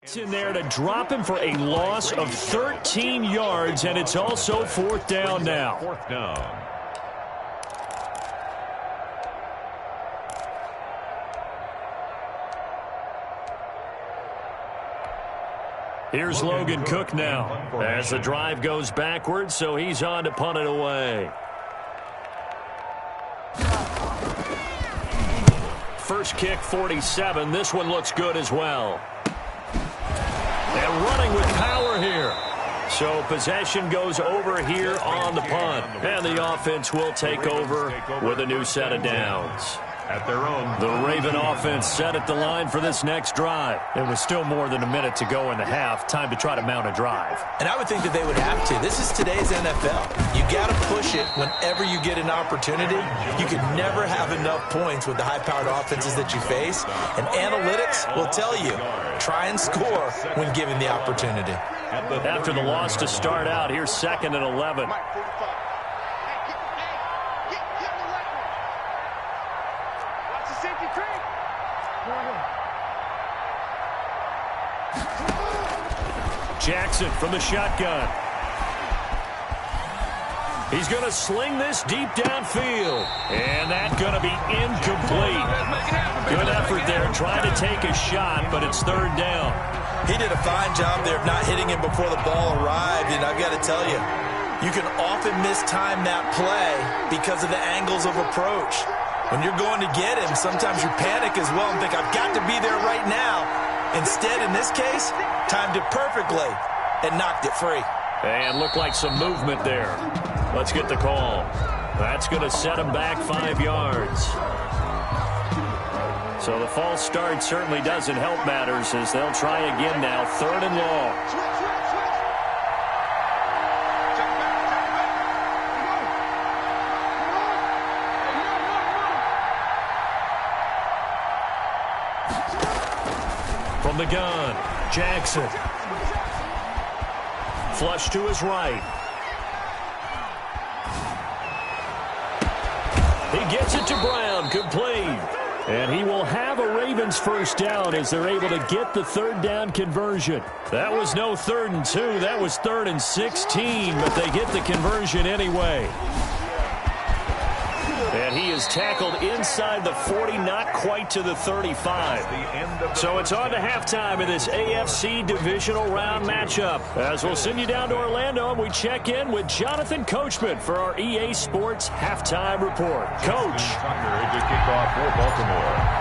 It's in there to drop him for a loss of 13 yards, and it's also fourth down now. Fourth down. Here's Logan Cook now as the drive goes backwards, so he's on to punt it away. First kick, 47. This one looks good as well. And running with power here. So possession goes over here on the punt. And the offense will take over with a new set of downs. At their own. The Raven offense set at the line for this next drive. It was still more than a minute to go in the half. Time to try to mount a drive. And I would think that they would have to. This is today's NFL. You got to push it whenever you get an opportunity. You can never have enough points with the high-powered offenses that you face. And analytics will tell you, try and score when given the opportunity. After the loss to start out, here's 2nd and 11. Jackson from the shotgun. He's going to sling this deep downfield. And that's going to be incomplete. Good effort there trying to take a shot, but it's third down. He did a fine job there of not hitting him before the ball arrived. And I've got to tell you, you can often mistime that play because of the angles of approach. When you're going to get him, sometimes you panic as well and think, I've got to be there right now. Instead, in this case, timed it perfectly and knocked it free. And looked like some movement there. Let's get the call. That's going to set him back 5 yards. So the false start certainly doesn't help matters as they'll try again now. 3rd and long. From the gun, Jackson. Flush to his right. He gets it to Brown, complete. And he will have a Ravens first down as they're able to get the 3rd down conversion. That was no 3rd and 2, that was 3rd and 16, but they get the conversion anyway. And he is tackled inside the 40, not quite to the 35. So it's on to halftime in this AFC divisional round matchup. As we'll send you down to Orlando and we check in with Jonathan Coachman for our EA Sports halftime report. Coach. Kickoff for Baltimore.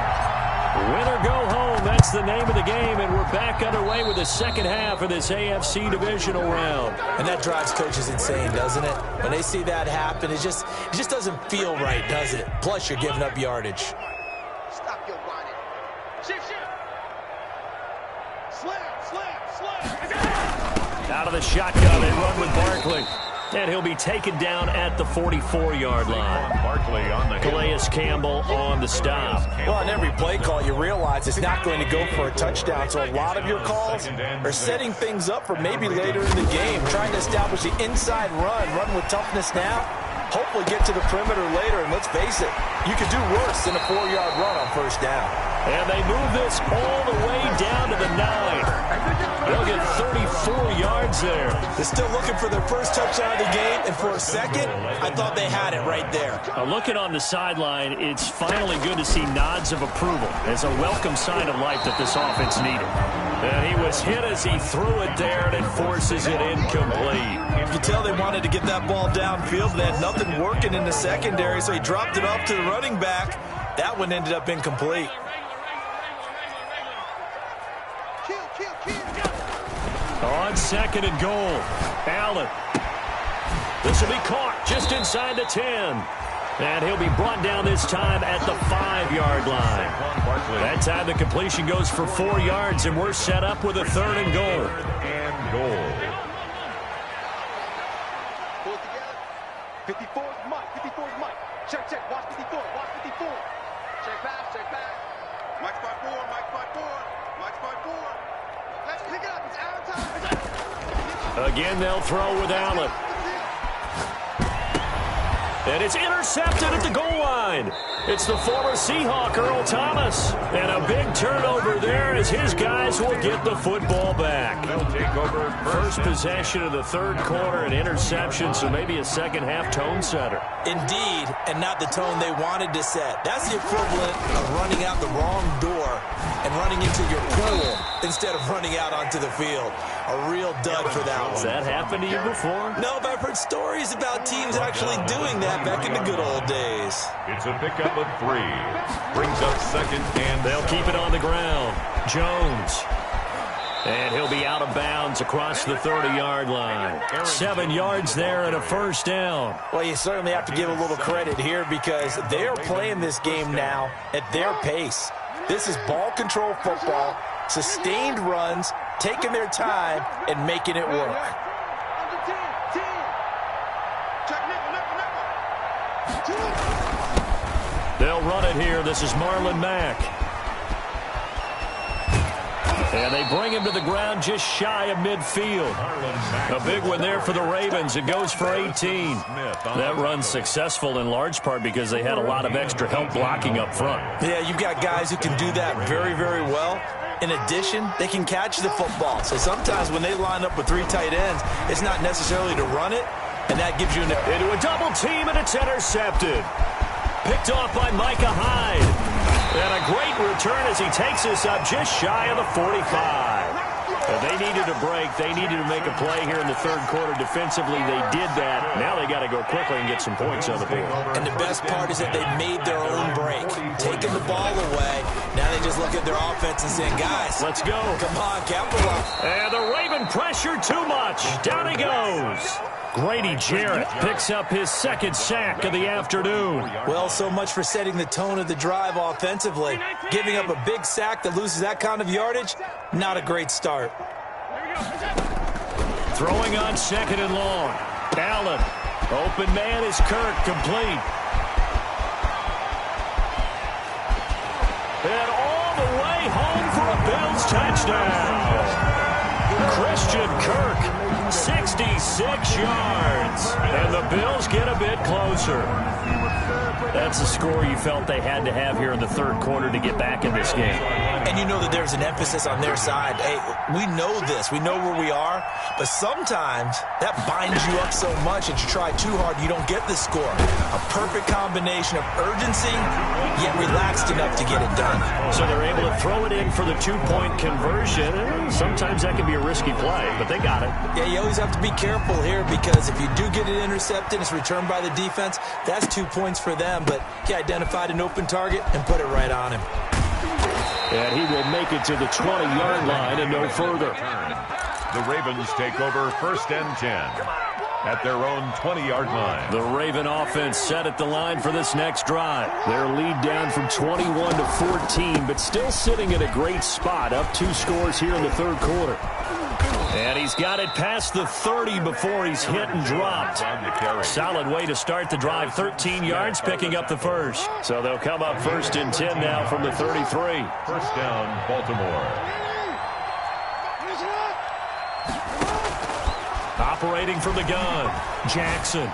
Win or go home, that's the name of the game, and we're back underway with the second half of this AFC divisional round. And that drives coaches insane, doesn't it? When they see that happen, it just doesn't feel right, does it? Plus, you're giving up yardage. Stop your whining. Shift. Slam. Out of the shotgun, they run with Barkley. And he'll be taken down at the 44-yard line. Barkley on the Calais Campbell on the stop. Well, on every play call, you realize it's not going to go for a touchdown. So a lot of your calls are setting things up for maybe later in the game, trying to establish the inside run with toughness now, hopefully get to the perimeter later. And let's face it, you could do worse than a 4-yard run on first down. And they move this all the way down to the 9. They'll get 34 yards there. They're still looking for their first touchdown of the game, and for a second, I thought they had it right there. Looking on the sideline, it's finally good to see nods of approval as a welcome sign of life that this offense needed. And he was hit as he threw it there, and it forces it incomplete. You can tell they wanted to get that ball downfield. They had nothing working in the secondary, so he dropped it off to the running back. That one ended up incomplete. On 2nd and goal, Allen. This will be caught just inside the 10. And he'll be brought down this time at the 5-yard line. That time the completion goes for 4 yards, and we're set up with a 3rd and goal. Pull it together. 54 is Mike. 54 is Mike. Check. Watch 54. Check back. Mike's by 4. Let's pick it up. It's out of time. Again, they'll throw with Allen. And it's intercepted at the goal line. It's the former Seahawk, Earl Thomas. And a big turnover there as his guys will get the football back. They'll take over First possession of the third quarter, an interception, so maybe a second-half tone setter. Indeed, and not the tone they wanted to set. That's the equivalent of running out the wrong door and running into your pool instead of running out onto the field. A real dud for that one. Has that happened to you before? No, but I've heard stories about teams actually doing that back in the good old days. It's a pickup of 3. Brings up second and They'll keep it on the ground. Jones. And he'll be out of bounds across the 30-yard line. 7 yards there and a first down. Well, you certainly have to give a little credit here because they are playing this game now at their pace. This is ball control football, sustained runs, taking their time, and making it work. They'll run it here. This is Marlon Mack. And they bring him to the ground just shy of midfield. A big one there for the Ravens. It goes for 18. That run's successful in large part because they had a lot of extra help blocking up front. Yeah, you've got guys who can do that very, very well. In addition, they can catch the football. So sometimes when they line up with 3 tight ends, it's not necessarily to run it, and that gives you into a double team, and it's intercepted. Picked off by Micah Hyde. And a great return as he takes us up just shy of the 45. They needed a break. They needed to make a play here in the third quarter defensively. They did that. Now they got to go quickly and get some points on the board. And the best part is that they made their own break. Taking the ball away. Now they just look at their offense and saying, guys, let's go. Come on, capitalize. And the Raven pressure too much. Down he goes. Grady Jarrett picks up his second sack of the afternoon. Well, so much for setting the tone of the drive offensively. Giving up a big sack that loses that kind of yardage, not a great start. Throwing on second and long. Allen. Open man is Kirk, complete. And all the way home for a Bills touchdown. Christian Kirk, 66 yards. And the Bills get a bit closer. That's a score you felt they had to have here in the third quarter to get back in this game. And you know that there's an emphasis on their side. Hey, we know this. We know where we are. But sometimes that binds you up so much that you try too hard, you don't get the score. A perfect combination of urgency, yet relaxed enough to get it done. So they're able to throw it in for the two-point conversion. Sometimes that can be a risky play, but they got it. Yeah, you always have to be careful here because if you do get it intercepted, it's returned by the defense, that's 2 points for them. But he identified an open target and put it right on him. And he will make it to the 20-yard line and no further. The Ravens take over first and 10 at their own 20-yard line. The Raven offense set at the line for this next drive. Their lead down from 21 to 14, but still sitting in a great spot, up 2 scores here in the third quarter. And he's got it past the 30 before he's hit and dropped. Solid way to start the drive. 13 yards, picking up the first. So they'll come up first and 10 now from the 33. First down, Baltimore. Operating from the gun, Jackson.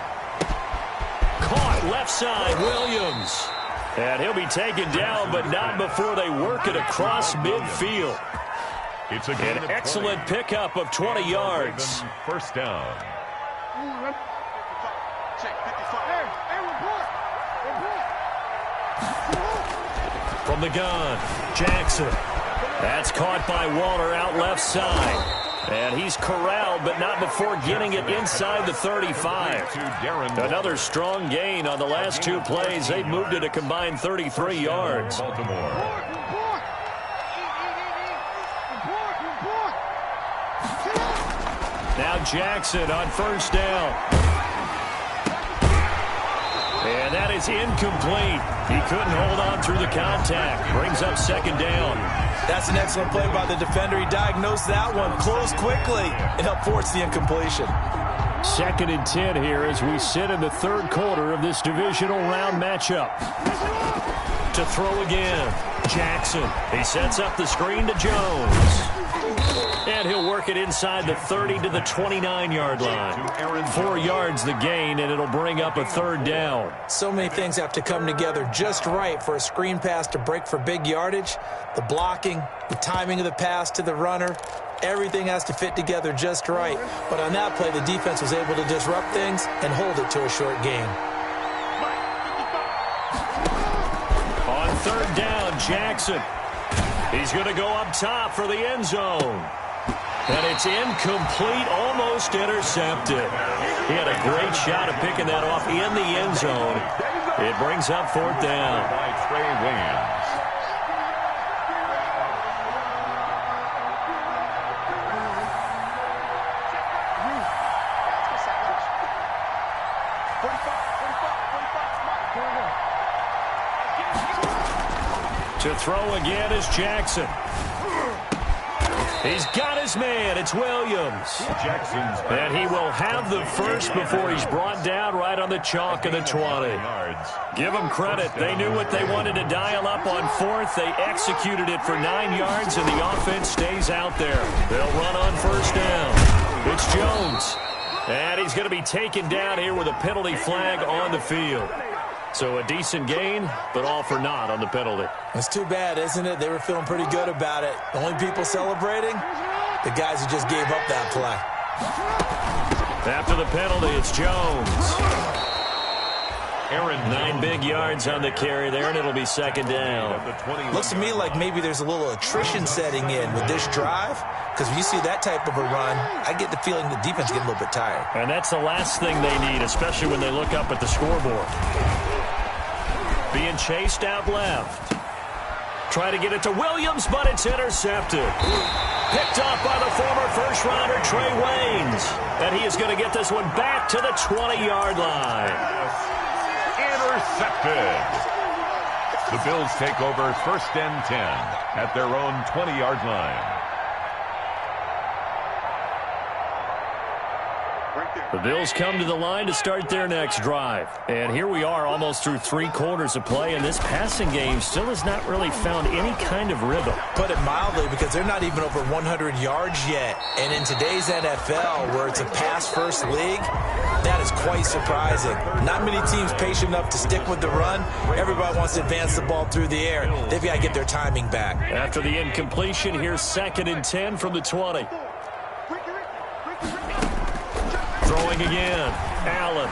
Caught left side, Williams. And he'll be taken down, but not before they work it across midfield. It's an excellent pickup of 20 yards. First down. From the gun, Jackson. That's caught by Waller out left side. And he's corralled, but not before getting it inside the 35. Another strong gain on the last 2 plays. They've moved it a combined 33 yards. Baltimore. Now Jackson on first down. And that is incomplete. He couldn't hold on through the contact. Brings up second down. That's an excellent play by the defender. He diagnosed that one, closed quickly, and helped force the incompletion. Second and 10 here as we sit in the third quarter of this divisional round matchup. To throw again. Jackson. He sets up the screen to Jones. And he'll work it inside the 30 to the 29-yard line. 4 yards the gain, and it'll bring up a 3rd down. So many things have to come together just right for a screen pass to break for big yardage. The blocking, the timing of the pass to the runner, everything has to fit together just right. But on that play, the defense was able to disrupt things and hold it to a short gain. On 3rd down, Jackson. He's going to go up top for the end zone. And it's incomplete, almost intercepted. He had a great shot at picking that off in the end zone. It brings up 4th down. By Trey Waynes. To throw again is Jackson. He's got his man. It's Williams. Jackson's And he will have the first before he's brought down right on the chalk of the 20. Give them credit. They knew what they wanted to dial up on 4th. They executed it for 9 yards, and the offense stays out there. They'll run on 1st down. It's Jones. And he's going to be taken down here with a penalty flag on the field. So a decent gain, but all for naught on the penalty. It's too bad, isn't it? They were feeling pretty good about it. The only people celebrating, the guys who just gave up that play. After the penalty, it's Jones. 9 big yards on the carry there, and it'll be 2nd down. Looks to me like maybe there's a little attrition setting in with this drive, because when you see that type of a run, I get the feeling the defense getting a little bit tired. And that's the last thing they need, especially when they look up at the scoreboard. Being chased out left. Try to get it to Williams, but it's intercepted. Picked off by the former first-rounder Trey Waynes. And he is going to get this one back to the 20-yard line. Intercepted. The Bills take over 1st and 10 at their own 20-yard line. The Bills come to the line to start their next drive. And here we are almost through 3 quarters of play, and this passing game still has not really found any kind of rhythm. Put it mildly, because they're not even over 100 yards yet. And in today's NFL, where it's a pass-first league, that is quite surprising. Not many teams patient enough to stick with the run. Everybody wants to advance the ball through the air. They've got to get their timing back. After the incompletion, here's 2nd and 10 from the 20. Throwing again. Allen.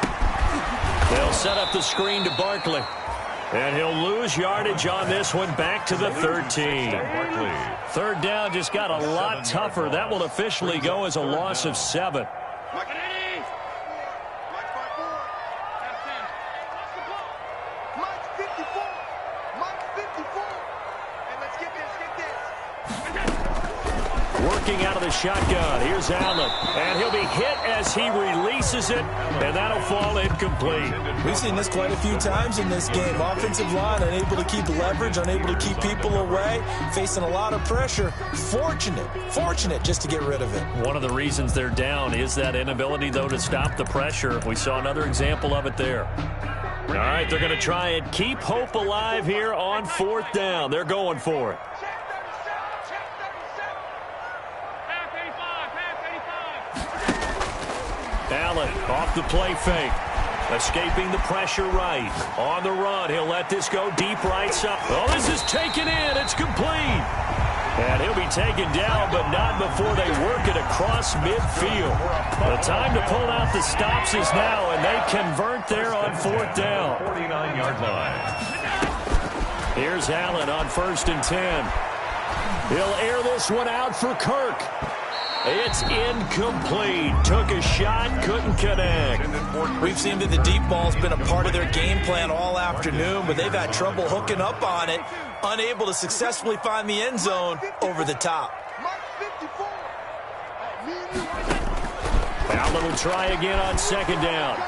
They'll set up the screen to Barkley. And he'll lose yardage on this one back to the 13. 3rd down just got a lot tougher. That will officially go as a loss of 7. Working out of the shotgun. Here's Allen. And he'll be hit as he releases it, and that'll fall incomplete. We've seen this quite a few times in this game. Offensive line unable to keep leverage, unable to keep people away, facing a lot of pressure. Fortunate just to get rid of it. One of the reasons they're down is that inability, though, to stop the pressure. We saw another example of it there. All right, they're going to try and keep hope alive here on 4th down. They're going for it. Allen off the play fake. Escaping the pressure right. On the run, he'll let this go deep right side. Oh, this is taken in. It's complete. And he'll be taken down, but not before they work it across midfield. The time to pull out the stops is now, and they convert there on 4th down. 49-yard line. Here's Allen on 1st and 10. He'll air this one out for Kirk. It's incomplete. Took a shot, couldn't connect. We've seen that the deep ball's been a part of their game plan all afternoon, but they've had trouble hooking up on it, unable to successfully find the end zone over the top. Allen will try again on 2nd down.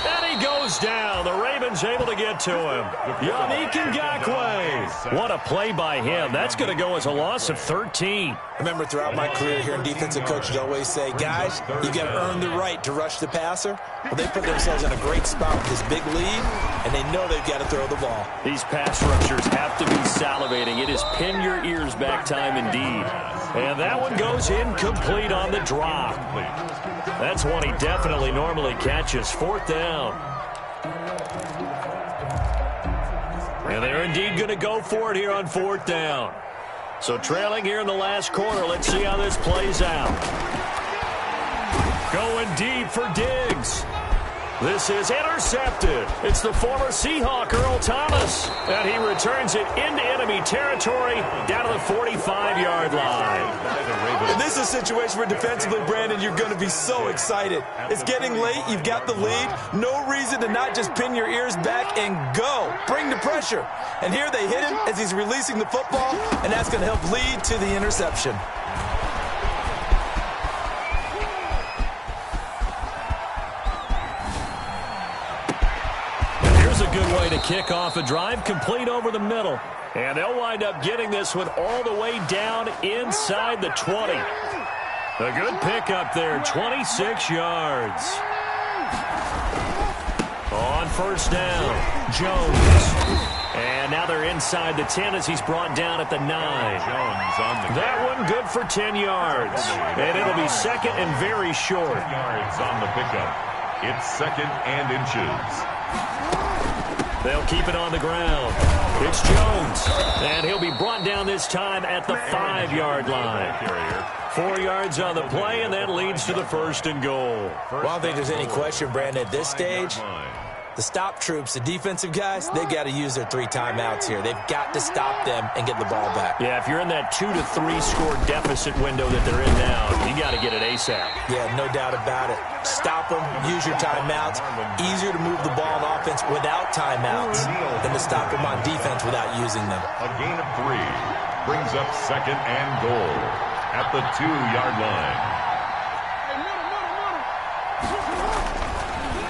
And he goes goes down. The Ravens able to get to him. Yannick Ngakoue. What a play by him. That's going to go as a loss of 13. Remember, throughout my career here in defensive coaches always say, guys, you got to earn the right to rush the passer. Well, they put themselves in a great spot with this big lead, and they know they've got to throw the ball. These pass rushers have to be salivating. It is pin your ears back time indeed. And that one goes incomplete on the drop. That's one he definitely normally catches. 4th down. And they're indeed going to go for it here on 4th down. So trailing here in the last quarter. Let's see how this plays out. Going deep for Diggs. This is intercepted. It's the former Seahawk, Earl Thomas. And he returns it into enemy territory down to the 45-yard line. And this is a situation where defensively, Brandon, you're going to be so excited. It's getting late. You've got the lead. No reason to not just pin your ears back and go. Bring the pressure. And here they hit him as he's releasing the football, and that's going to help lead to the interception. Good way to kick off a drive, complete over the middle. And they'll wind up getting this one all the way down inside the 20. A good pickup there, 26 yards. On 1st down, Jones. And now they're inside the 10 as he's brought down at the 9. Jones on the that one good for 10 yards. And it'll be 2nd and very short. yards on the pickup. It's 2nd and inches. They'll keep it on the ground. It's Jones. And he'll be brought down this time at the 5-yard line. 4 yards on the play, and that leads to the 1st and goal. Well, I don't think there's any question, Brandon, at this stage. The stop troops, the defensive guys, they've got to use their 3 timeouts here. They've got to stop them and get the ball back. Yeah, if you're in that 2 to 3 score deficit window that they're in now, you got to get it ASAP. Yeah, no doubt about it. Stop them, use your timeouts. Easier to move the ball on offense without timeouts than to stop them on defense without using them. A gain of 3 brings up 2nd and goal at the 2-yard line.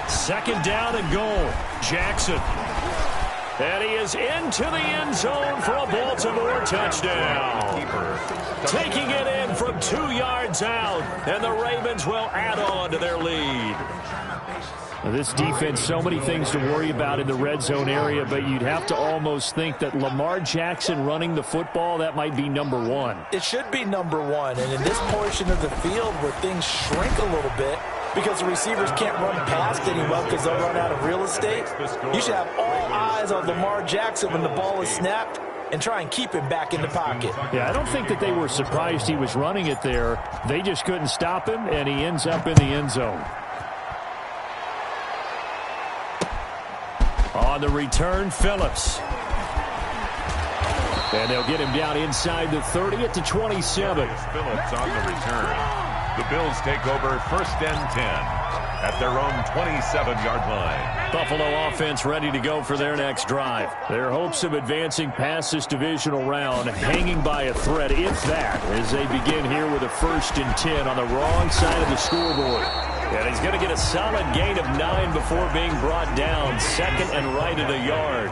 2nd down and goal. Jackson. And he is into the end zone for a Baltimore touchdown. Taking it in from 2 yards out, and the Ravens will add on to their lead. This defense, so many things to worry about in the red zone area, but you'd have to almost think that Lamar Jackson running the football, that might be number 1. It should be number 1, and in this portion of the field where things shrink a little bit, because the receivers can't run past anyone because they'll run out of real estate, you should have all eyes on Lamar Jackson when the ball is snapped and try and keep him back in the pocket. Yeah, I don't think that they were surprised he was running it there. They just couldn't stop him, and he ends up in the end zone. On the return, Phillips. And they'll get him down inside the 30 at the 27. Phillips on the return. The Bills take over 1st and 10 at their own 27-yard line. Buffalo offense ready to go for their next drive. Their hopes of advancing past this divisional round hanging by a thread, if that, as they begin here with a 1st and 10 on the wrong side of the scoreboard. And he's going to get a solid gain of 9 before being brought down. 2nd and right at a yard.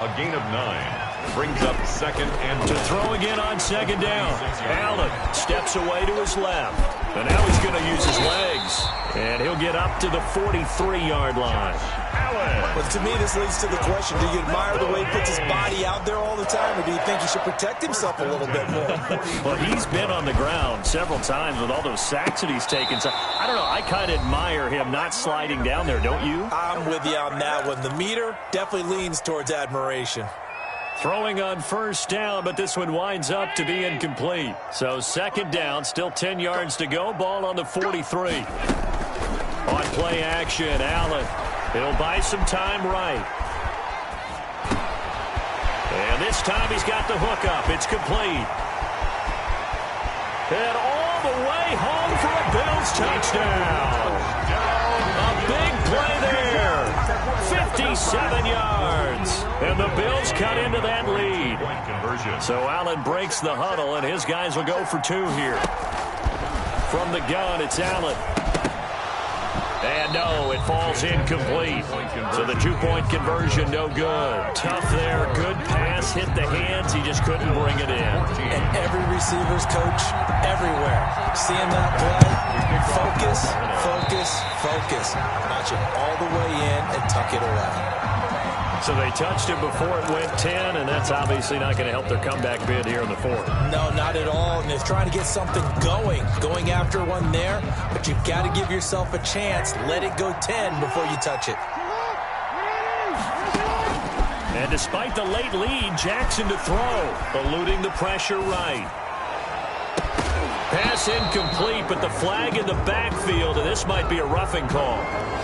A gain of 9 brings up 2nd and to throw again on 2nd down. Allen steps away to his left. And now he's going to use his legs. And he'll get up to the 43-yard line. Allen. But to me, this leads to the question, do you admire the way he puts his body out there all the time, or do you think he should protect himself a little bit more? Well, he's been on the ground several times with all those sacks that he's taken. So, I don't know, I kind of admire him not sliding down there, don't you? I'm with you on that one. The meter definitely leans towards admiration. Throwing on 1st down, but this one winds up to be incomplete. So 2nd down, still 10 yards to go. Ball on the 43. On play action, Allen. He'll buy some time right. And this time he's got the hook up. It's complete. And all the way home for a Bills touchdown. A big play there. 57 yards. And the Bills cut into that lead. So Allen breaks the huddle, and his guys will go for 2 here. From the gun, it's Allen. And no, it falls incomplete. So the two-point conversion, no good. Tough there, good pass, hit the hands. He just couldn't bring it in. And every receiver's coach, everywhere, seeing that play, focus, focus, focus. Notch it all the way in and tuck it away. So they touched it before it went 10, and that's obviously not going to help their comeback bid here in the fourth. No, not at all. And they're trying to get something going after one there. But you've got to give yourself a chance. Let it go 10 before you touch it. And despite the late lead, Jackson to throw, eluding the pressure right. Pass incomplete, but the flag in the backfield, and this might be a roughing call.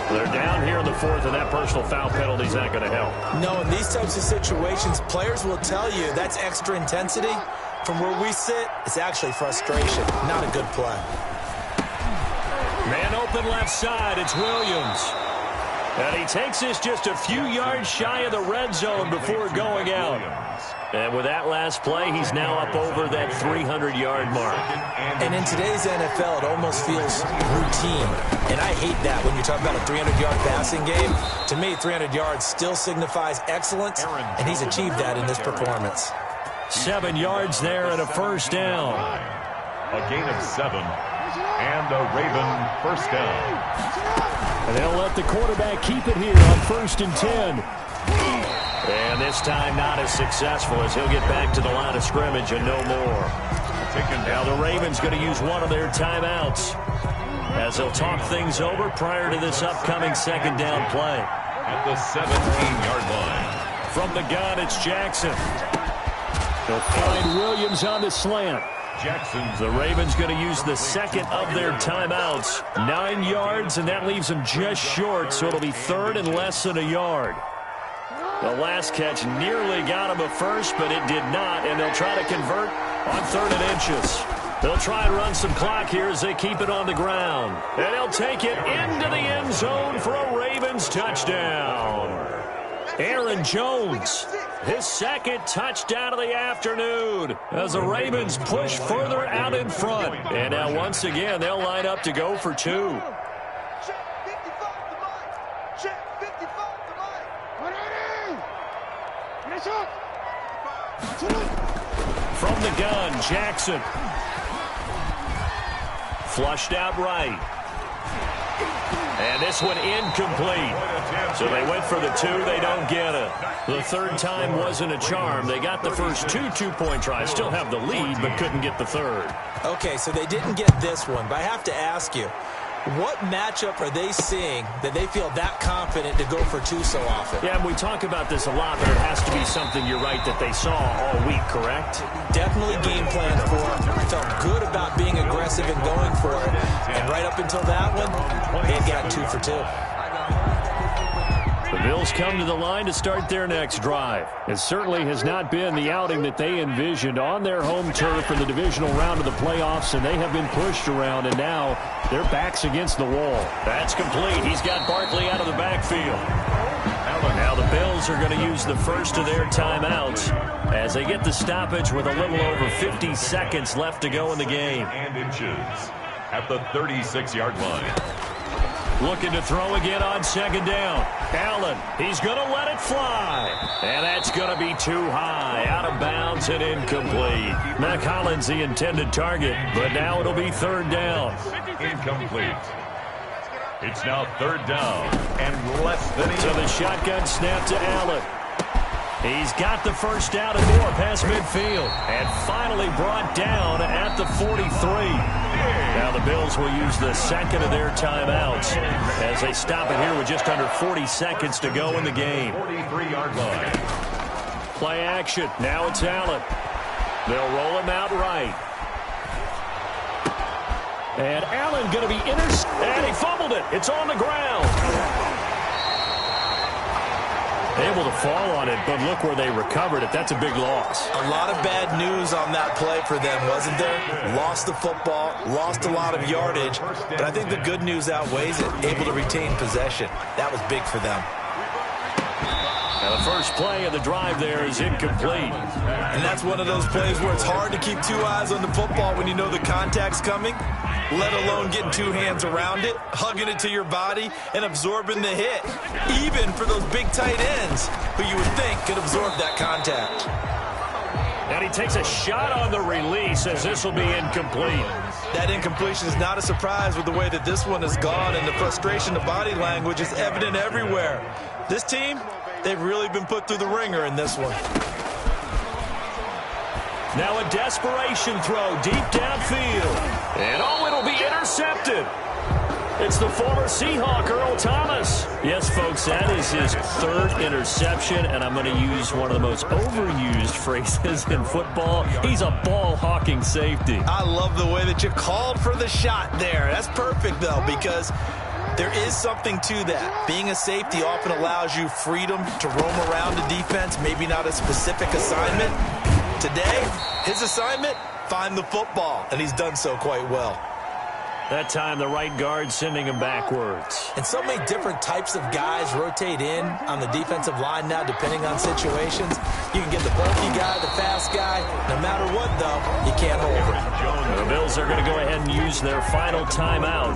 They're down here in the fourth, and that personal foul penalty is not going to help. No, in these types of situations, players will tell you that's extra intensity. From where we sit, it's actually frustration. Not a good play. Man open left side, it's Williams. And he takes this just a few yards shy of the red zone before going out. And with that last play, he's now up over that 300-yard mark. And in today's NFL, it almost feels routine. And I hate that when you're talking about a 300-yard passing game. To me, 300 yards still signifies excellence, and he's achieved that in this performance. 7 yards there and a first down. A gain of 7 and a Raven first down. And they'll let the quarterback keep it here on 1st and 10. And this time not as successful as he'll get back to the line of scrimmage and no more. Now the Ravens going to use one of their timeouts as they'll talk things over prior to this upcoming second down play. At the 17-yard line. From the gun, it's Jackson. They'll find Williams on the slant. The Ravens going to use the second of their timeouts. 9 yards, and that leaves them just short, so it'll be third and less than a yard. The last catch nearly got him a first, but it did not, and they'll try to convert on 3rd and inches. They'll try and run some clock here as they keep it on the ground. And they'll take it into the end zone for a Ravens touchdown. Aaron Jones, his second touchdown of the afternoon as the Ravens push further out in front. And now once again, they'll line up to go for 2. From the gun, Jackson. Flushed out right. And this one incomplete. So they went for the 2. They don't get it. The third time wasn't a charm. They got the first 2 two-point tries. Still have the lead, but couldn't get the third. Okay, so they didn't get this one. But I have to ask you, what matchup are they seeing that they feel that confident to go for 2 so often? Yeah, we talk about this a lot, but it has to be something, you're right, that they saw all week, correct? Definitely game planned for it. Felt good about being aggressive and going for it. And right up until that one, they had gotten 2 for 2. The Bills come to the line to start their next drive. It certainly has not been the outing that they envisioned on their home turf in the divisional round of the playoffs, and they have been pushed around, and now their backs against the wall. That's complete. He's got Barkley out of the backfield. Now the Bills are going to use the first of their timeouts as they get the stoppage with a little over 50 seconds left to go in the game. And inches at the 36-yard line. Looking to throw again on second down. Allen, he's going to let it fly. And that's going to be too high. Out of bounds and incomplete. Mac Hollins the intended target, but now it'll be 3rd down. Incomplete. It's now 3rd down and less than So the shotgun snap to Allen. He's got the first down and more past midfield. And finally brought down at the 43. Now the Bills will use the second of their timeouts as they stop it here with just under 40 seconds to go in the game. 43-yard line. Play action. Now it's Allen. They'll roll him out right. And Allen going to be intercepted. And he fumbled it. It's on the ground. Able to fall on it, but look where they recovered it. That's a big loss. A lot of bad news on that play for them, wasn't there? Lost the football, lost a lot of yardage, but I think the good news outweighs it. Able to retain possession. That was big for them. Now the first play of the drive there is incomplete. And that's one of those plays where it's hard to keep 2 eyes on the football when you know the contact's coming. let alone getting two hands around it, hugging it to your body, and absorbing the hit, even for those big tight ends who you would think could absorb that contact. And he takes a shot on the release as this will be incomplete. That incompletion is not a surprise with the way that this one has gone, and the frustration of body language is evident everywhere. This team, they've really been put through the ringer in this one. Now a desperation throw deep downfield. And it'll be intercepted. It's the former Seahawk, Earl Thomas. Yes, folks, that is his third interception, and I'm going to use one of the most overused phrases in football. He's a ball-hawking safety. I love the way that you called for the shot there. That's perfect, though, because there is something to that. Being a safety often allows you freedom to roam around the defense, maybe not a specific assignment. Today, his assignment, find the football, and he's done so quite well. That time, the right guard sending him backwards. And so many different types of guys rotate in on the defensive line now, depending on situations. You can get the bulky guy, the fast guy. No matter what, though, you can't hold him. The Bills are going to go ahead and use their final timeout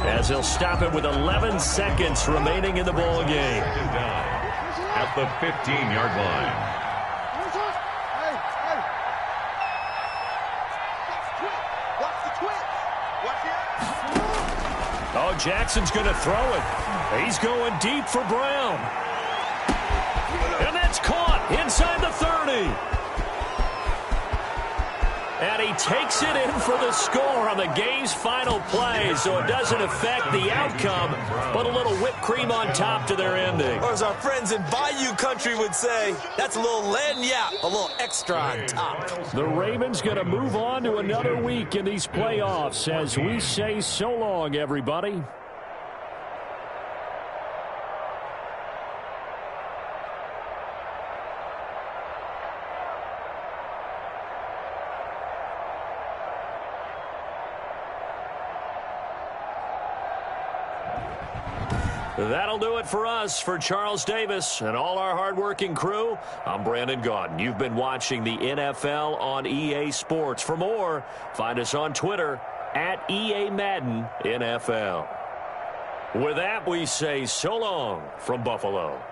as they'll stop it with 11 seconds remaining in the ball game. At the 15-yard line. Oh, Jackson's going to throw it. He's going deep for Brown. And that's caught inside the 30. And he takes it in for the score on the game's final play, so it doesn't affect the outcome, but a little whipped cream on top to their ending. Or as our friends in Bayou Country would say, that's a little lagniappe, a little extra on top. The Ravens going to move on to another week in these playoffs as we say so long, everybody. That'll do it for us. For Charles Davis and all our hardworking crew, I'm Brandon Gaudin. You've been watching the NFL on EA Sports. For more, find us on Twitter at EA Madden NFL. With that, we say so long from Buffalo.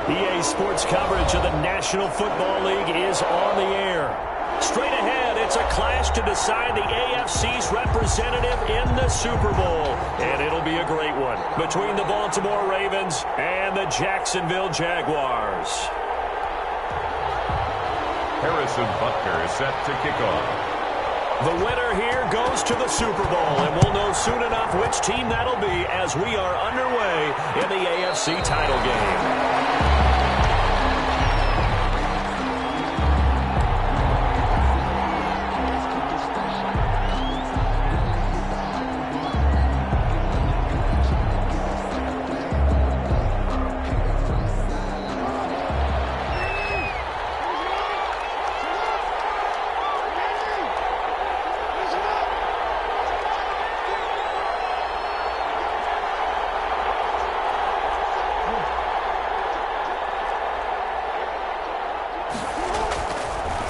EA Sports coverage of the National Football League is on the air. Straight ahead, it's a clash to decide the AFC's representative in the Super Bowl. And it'll be a great one between the Baltimore Ravens and the Jacksonville Jaguars. Harrison Butker is set to kick off. The winner here goes to the Super Bowl, and we'll know soon enough which team that'll be as we are underway in the AFC title game.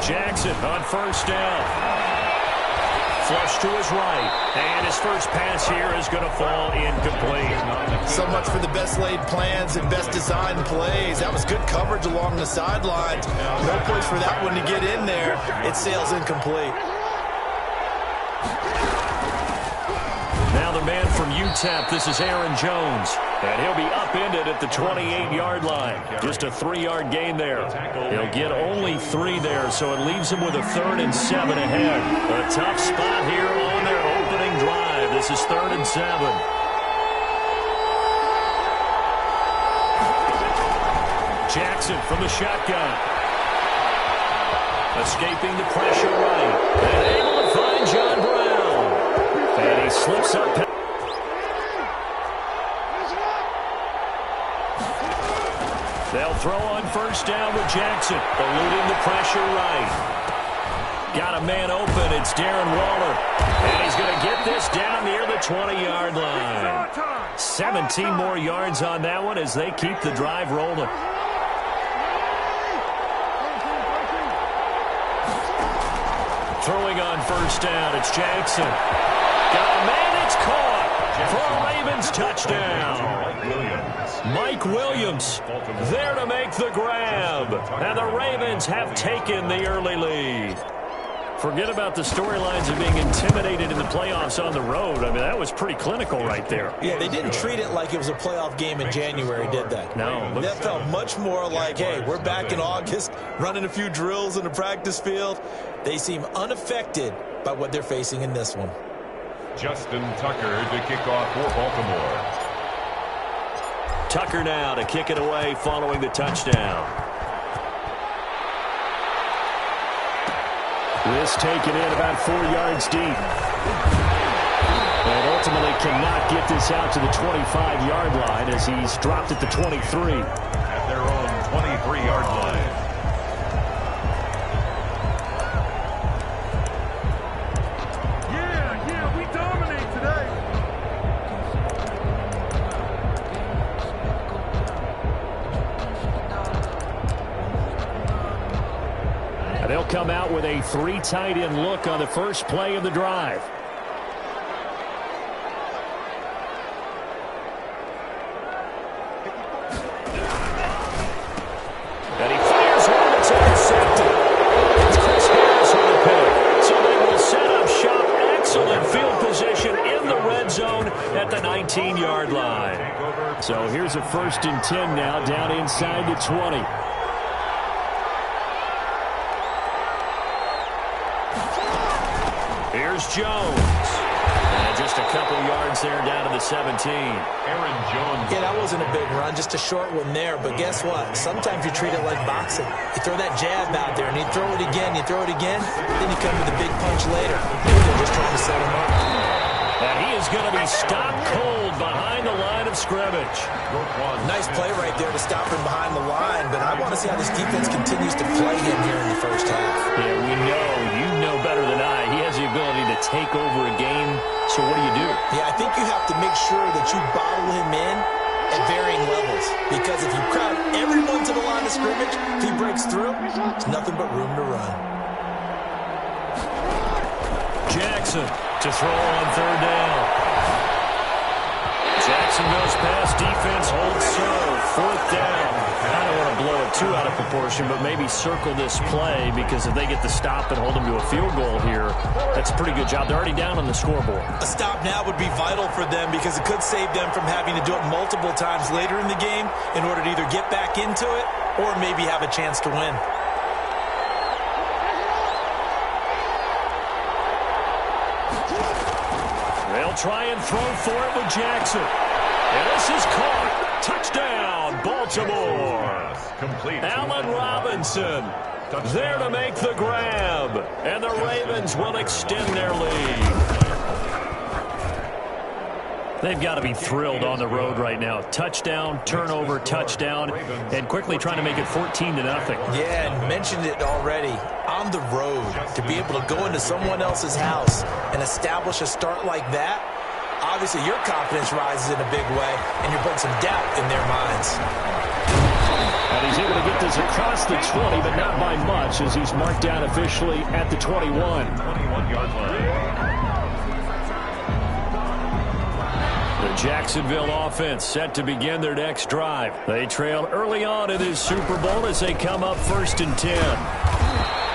Jackson on first down. Flush to his right. And his first pass here is going to fall incomplete. So much for the best laid plans and best designed plays. That was good coverage along the sidelines. No place for that one to get in there. It sails incomplete. Now the man from UTEP, this is Aaron Jones. And he'll be upended at the 28-yard line. Just a 3-yard gain there. He'll get only 3 there, so it leaves him with a 3rd and 7 ahead. A tough spot here on their opening drive. This is 3rd and 7. Jackson from the shotgun. Escaping the pressure right. And able to find John Brown. And he slips up. They'll throw on first down with Jackson, eluding the pressure right. Got a man open. It's Darren Waller. And he's going to get this down near the 20-yard line. 17 more yards on that one as they keep the drive rolling. Throwing on first down, it's Jackson. Got a man, it's caught for a Ravens touchdown. Mike Williams there to make the grab. And the Ravens have taken the early lead. Forget about the storylines of being intimidated in the playoffs on the road. I mean, that was pretty clinical right there. Yeah, they didn't treat it like it was a playoff game in January, did they? No. That felt much more like, hey, we're back in August, running a few drills in the practice field. They seem unaffected by what they're facing in this one. Justin Tucker to kick off for Baltimore. Tucker now to kick it away following the touchdown. This taken in about 4 yards deep. And ultimately cannot get this out to the 25-yard line as he's dropped at the 23. At their own 23-yard line. Yeah, we dominate today. And they'll come out with a 3 tight end look on the first play of the drive. And he fires one that's intercepted. It's Chris Harris on the pick. So they will set up shop. Excellent field position in the red zone at the 19-yard line. So here's a 1st and 10 now down inside the 20. Here's Jones. And just a couple yards there down to the 17. Aaron Jones. Yeah, that wasn't a big run, just a short one there. But guess what? Sometimes you treat it like boxing. You throw that jab out there, and you throw it again, then you come with a big punch later. They're just trying to set him up. And he is going to be stopped cold behind the line of scrimmage. Nice play right there to stop him behind the line, but I want to see how this defense continues to play him here in the first half. Yeah, you know better than I. He has the ability to take over a game, so what do? Yeah, I think you have to make sure that you bottle him in at varying levels, because if you crowd everyone to the line of scrimmage, if he breaks through, there's nothing but room to run. Jackson to throw on 3rd down. Jacksonville's pass defense holds serve. 4th down. I don't want to too out of proportion, but maybe circle this play, because if they get the stop and hold them to a field goal here, that's a pretty good job. They're already down on the scoreboard. A stop now would be vital for them because it could save them from having to do it multiple times later in the game in order to either get back into it or maybe have a chance to win. They'll try and throw for it with Jackson. And this is caught. Touchdown, Baltimore. Complete. Allen Robinson there to make the grab. And the Ravens will extend their lead. They've got to be thrilled on the road right now. Touchdown, turnover, touchdown, and quickly trying to make it 14-0. Yeah, and mentioned it already. On the road, to be able to go into someone else's house and establish a start like that, obviously your confidence rises in a big way, and you're putting some doubt in their minds. And he's able to get this across the 20, but not by much, as he's marked down officially at the 21. 21-yard line. The Jacksonville offense set to begin their next drive. They trail early on in this Super Bowl as they come up 1st and 10.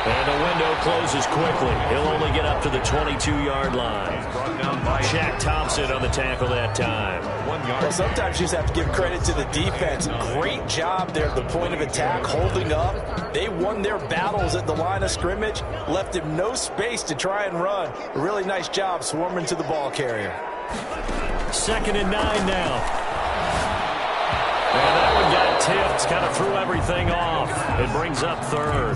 And the window closes quickly. He'll only get up to the 22-yard line. Shaq Thompson on the tackle that time. Well, sometimes you just have to give credit to the defense. Great job there at the point of attack, holding up. They won their battles at the line of scrimmage, left him no space to try and run. A really nice job swarming to the ball carrier. 2nd and 9 now. And that one got tipped, kind of threw everything off. It brings up 3rd.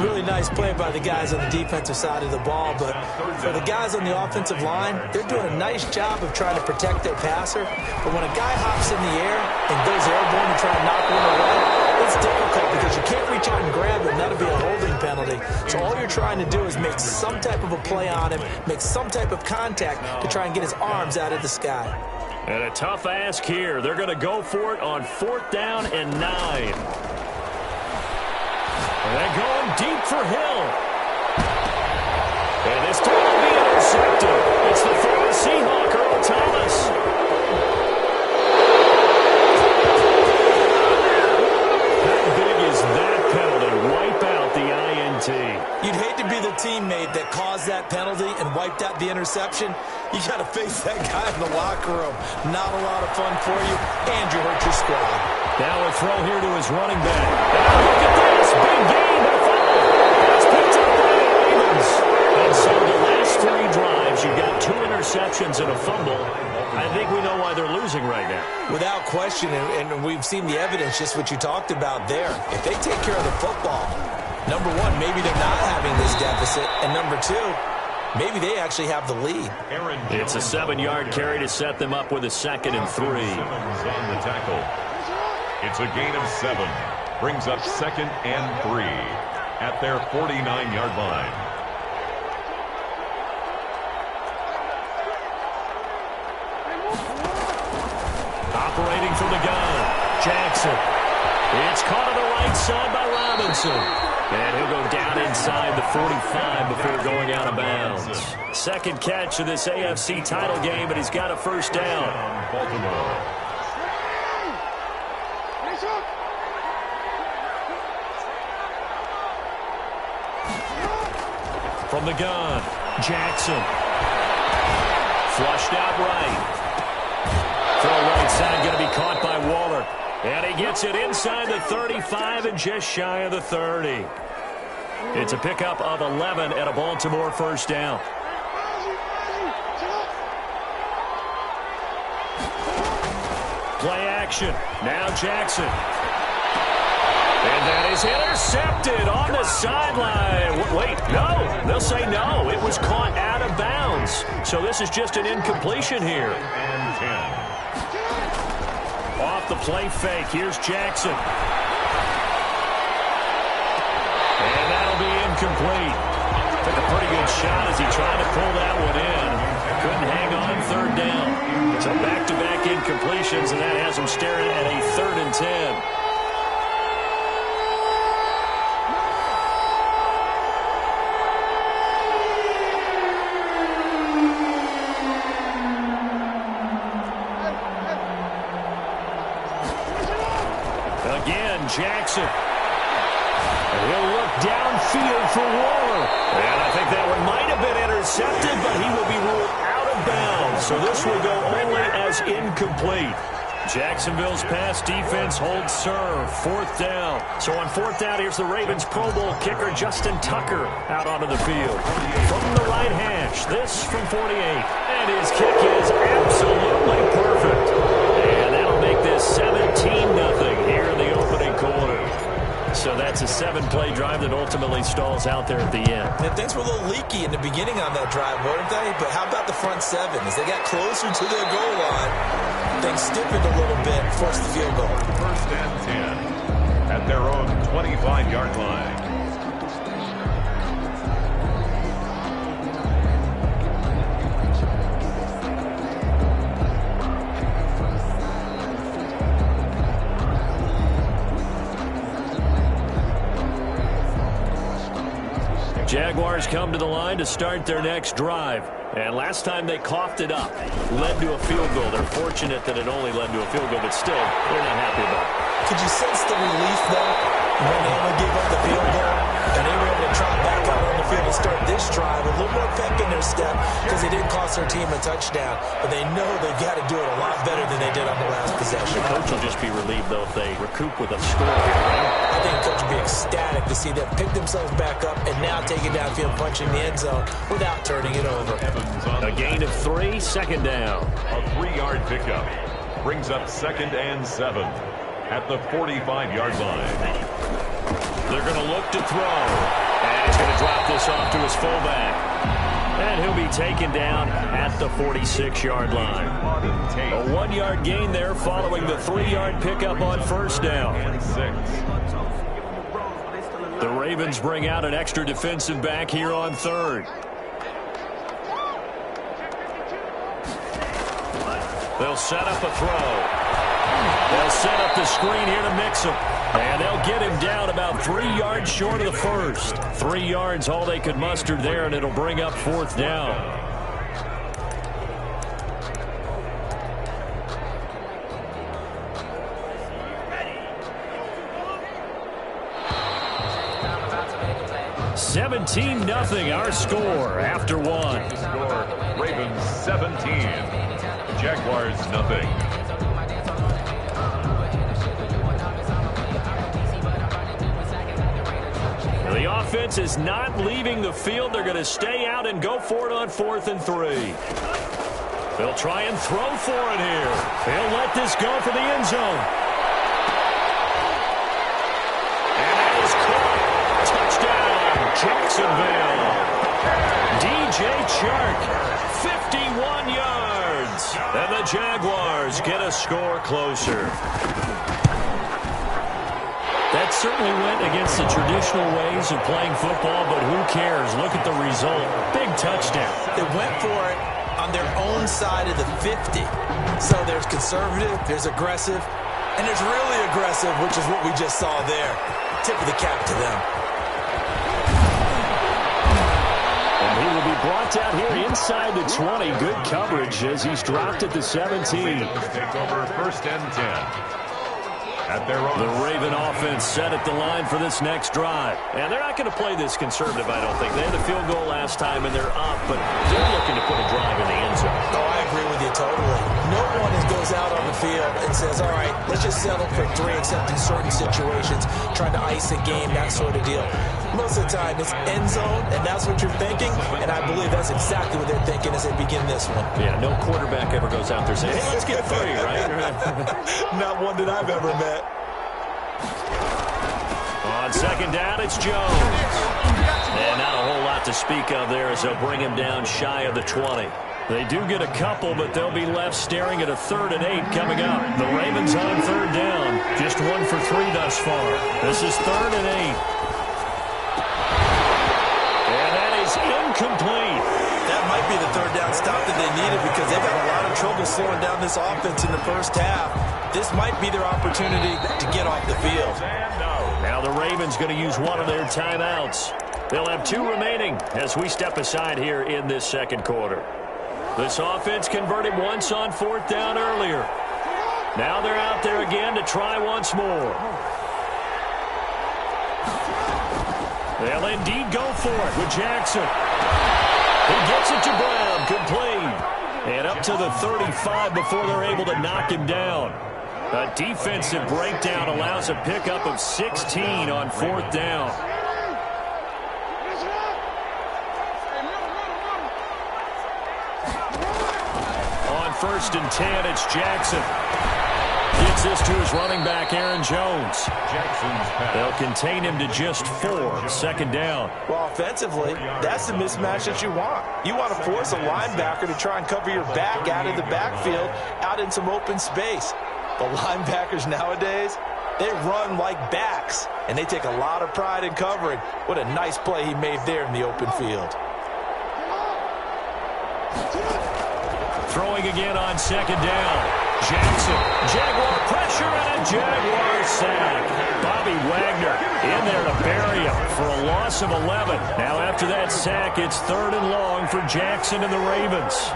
Really nice play by the guys on the defensive side of the ball, but for the guys on the offensive line, they're doing a nice job of trying to protect their passer. But when a guy hops in the air and goes airborne to try and knock one away, it's difficult because you can't reach out and grab him. That'll be a holding penalty. So all you're trying to do is make some type of a play on him, make some type of contact to try and get his arms out of the sky. And a tough ask here. They're going to go for it on 4th down and 9. And they're going deep for Hill. And this time will be intercepted. It's the former Seahawk, Earl Thomas. How big is that penalty? Wipe out the INT. You'd hate to be the teammate that caused that penalty and wiped out the interception. You got to face that guy in the locker room. Not a lot of fun for you, and you hurt your squad. Now a throw here to his running back. And look at this. Big game. A fumble. It's picked up by the Ravens. And so the last 3 drives, you've got 2 interceptions and a fumble. I think we know why they're losing right now. Without question, and we've seen the evidence, just what you talked about there. If they take care of the football, number 1, maybe they're not having this deficit. And number 2, maybe they actually have the lead. It's a 7-yard carry to set them up with a 2nd and 3. Simmons on the tackle. It's a gain of 7. Brings up 2nd and 3 at their 49-yard line. Operating from the gun, Jackson. It's caught on the right side by Robinson. And he'll go down inside the 45 before going out of bounds. 2nd catch of this AFC title game, but he's got a 1st down. Baltimore. From the gun, Jackson. Flushed out right. Throw right side, going to be caught by Waller. And he gets it inside the 35 and just shy of the 30. It's a pickup of 11 at a Baltimore 1st down. Play action. Now Jackson. And that is intercepted on the sideline. Wait, no. They'll say no. It was caught out of bounds. So this is just an incompletion here. And 10. Off the play fake. Here's Jackson. And that'll be incomplete. Took a pretty good shot as he tried to pull that one in. Couldn't hang on 3rd down. So back-to-back incompletions, and that has him staring at a 3rd and 10. Again, Jackson. And he'll look downfield for Waller. And I think that one might have been intercepted, but he will be ruled out of bounds. So this will go only as incomplete. Jacksonville's pass defense holds serve. 4th down. So on 4th down, here's the Ravens Pro Bowl kicker Justin Tucker out onto the field. From the right hash, this from 48. And his kick is absolutely perfect. And that'll make this 17-0 here in the opening quarter. So that's a 7-play drive that ultimately stalls out there at the end. And things were a little leaky in the beginning on that drive, weren't they? But how about the front 7? As they got closer to their goal line, things stiffened a little bit and forced the field goal. 1st and 10 at their own 25-yard line. Jaguars come to the line to start their next drive. And last time they coughed it up, led to a field goal. They're fortunate that it only led to a field goal, but still, they're not happy about it. Could you sense the relief, though, when they only gave up the field goal? And they were able to trot back out on the field and start this drive. A little more pep in their step because they didn't cost their team a touchdown. But they know they've got to do it a lot better than they did on the last possession. The coach will just be relieved, though, if they recoup with a score here, right? I think the coach will be ecstatic to see them pick themselves back up and now take it downfield, punching the end zone without turning it over. A gain of 3, 2nd down. A 3-yard pickup brings up 2nd and 7 at the 45-yard line. They're going to look to throw. And he's going to drop this off to his fullback. And he'll be taken down at the 46-yard line. A 1-yard gain there following the 3-yard pickup on 1st down. The Ravens bring out an extra defensive back here on 3rd. They'll set up a throw. They'll set up the screen here to mix him. And they'll get him down about 3 yards short of the first. 3 yards all they could muster there, and it'll bring up 4th down. $17-0 our score after 1. Score, Ravens 17, Jaguars nothing. The offense is not leaving the field. They're going to stay out and go for it on 4th and 3. They'll try and throw for it here. They'll let this go for the end zone. And that is caught. Touchdown, Jacksonville. DJ Chark, 51 yards. And the Jaguars get a score closer. That certainly went against the traditional ways of playing football, but who cares? Look at the result. Big touchdown. They went for it on their own side of the 50. So there's conservative, there's aggressive, and there's really aggressive, which is what we just saw there. Tip of the cap to them. And he will be brought down here inside the 20. Good coverage as he's dropped at the 17. Take over 1st and 10. At their own. The Raven offense set at the line for this next drive. And they're not going to play this conservative, I don't think. They had a field goal last time, and they're up, but they're looking to put a drive in the end zone. Oh, I agree with you totally. No one goes out on the field and says, all right, let's just settle for 3, except in certain situations, trying to ice a game, that sort of deal. Most of the time, it's end zone, and that's what you're thinking, and I believe that's exactly what they're thinking as they begin this one. Yeah, no quarterback ever goes out there saying, hey, let's get 3, right? Not one that I've ever met. On 2nd down, it's Jones. And not a whole lot to speak of there as they'll bring him down shy of the 20. They do get a couple, but they'll be left staring at a 3rd and 8 coming up. The Ravens on 3rd down. Just 1 for 3 thus far. This is 3rd and 8. And that is incomplete. That might be the 3rd down stop that they needed because they've had a lot of trouble slowing down this offense in the first half. This might be their opportunity to get off the field. Now the Ravens going to use one of their timeouts. They'll have 2 remaining as we step aside here in this 2nd quarter. This offense converted once on 4th down earlier. Now they're out there again to try once more. They'll indeed go for it with Jackson. He gets it to Brown, complete. And up to the 35 before they're able to knock him down. A defensive breakdown allows a pickup of 16 on 4th down. On 1st and 10, it's Jackson. Gets this to his running back, Aaron Jones. They'll contain him to just 4, 2nd down. Well, offensively, that's the mismatch that you want. You want to force a linebacker to try and cover your back out of the backfield, out in some open space. The linebackers nowadays, they run like backs, and they take a lot of pride in covering. What a nice play he made there in the open field. Throwing again on 2nd down. Jackson, Jaguar pressure, and a Jaguar sack. Bobby Wagner in there to bury him for a loss of 11. Now after that sack, it's 3rd and long for Jackson and the Ravens.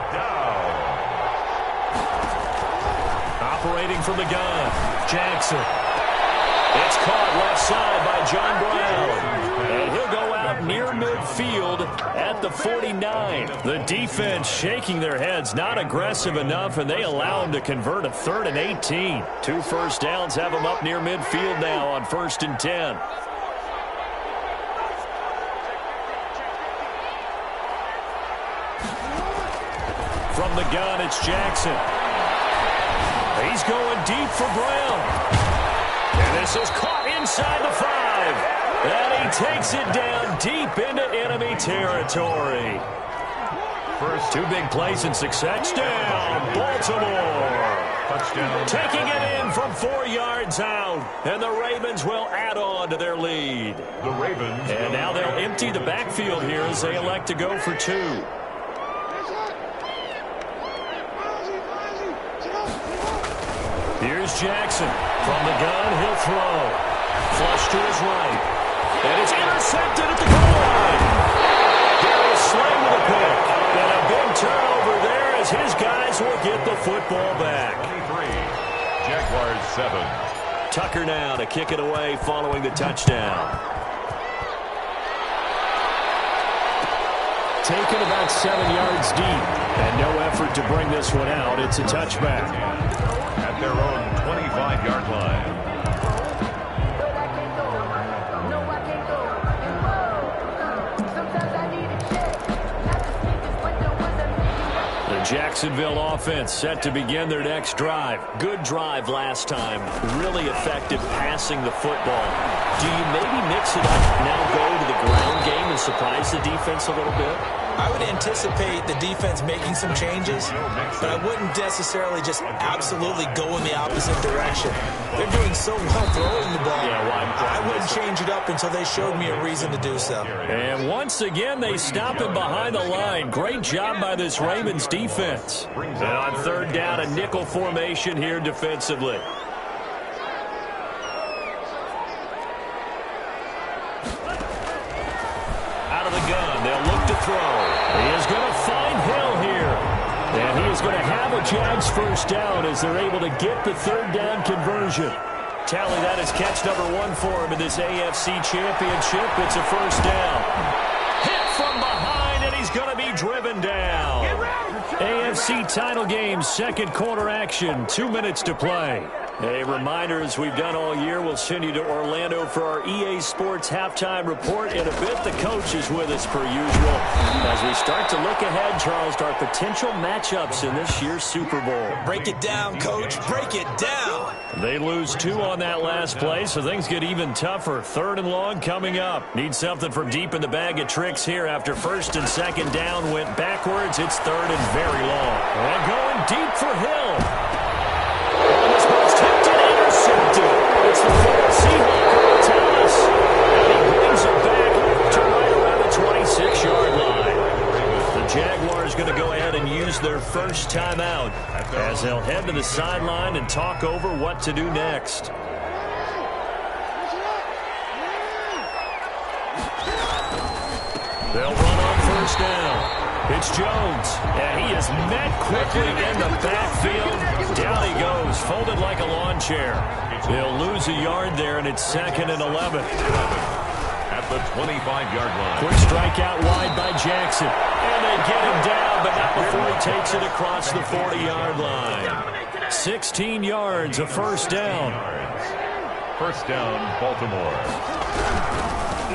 Operating from the gun, Jackson. It's caught left side by John Brown. And he'll go out near midfield at the 49. The defense shaking their heads, not aggressive enough, and they allow him to convert a 3rd and 18. 2 first downs have him up near midfield now on 1st and 10. From the gun, it's Jackson. He's going deep for Brown. And this is caught inside the 5. And he takes it down deep into enemy territory. First 2 big plays in success. Down, Baltimore. Touchdown. Taking it in from 4 yards out. And the Ravens will add on to their lead. The Ravens. And now they'll empty the backfield here as they elect to go for 2. Here's Jackson. From the gun, he'll throw. Flush to his right. And it's intercepted at the goal line. Darius Slay with a pick. And a big turnover there as his guys will get the football back. 23. Jaguars 7. Tucker now to kick it away following the touchdown. Taken about 7 yards deep. And no effort to bring this one out. It's a touchback. At their own 25-yard line. The Jacksonville offense set to begin their next drive. Good drive last time. Really effective passing the football. Do you maybe mix it up, now go to the ground game and surprise the defense a little bit? I would anticipate the defense making some changes, but I wouldn't necessarily just absolutely go in the opposite direction. They're doing so well throwing the ball. I wouldn't change it up until they showed me a reason to do so. And once again, they stop him behind the line. Great job by this Ravens defense. And on 3rd down, a nickel formation here defensively. Out of the gun, they'll look to throw. He is going to find Hill here. And he is going to have a Jags first down as they're able to get the 3rd down conversion. Tally, that is catch number 1 for him in this AFC Championship. It's a first down. Hit from behind, and he's going to be driven down. AFC title game, 2nd quarter action, 2 minutes to play. A reminder, as we've done all year, we'll send you to Orlando for our EA Sports halftime report. In a bit, the coach is with us per usual as we start to look ahead, Charles, to our potential matchups in this year's Super Bowl. Break it down, Coach. Break it down. They lose 2 on that last play, so things get even tougher. 3rd and long coming up. Need something from deep in the bag of tricks here after 1st and 2nd down went backwards. It's 3rd and very long. And going deep for Hill. This ball's tipped and intercepted. It's the Seahawk Thomas. And he brings it back to right around the 26-yard line. The Jaguars going to go ahead and use their first timeout as they'll head to the sideline and talk over what to do next. They'll run on 1st down. It's Jones, and he is met quickly in the backfield. Down he goes, folded like a lawn chair. He'll lose a yard there, and it's 2nd and 11. At the 25-yard line. Quick strike out wide by Jackson. And they get him down, but not before he takes it across the 40-yard line. 16 yards, a first down. First down, Baltimore.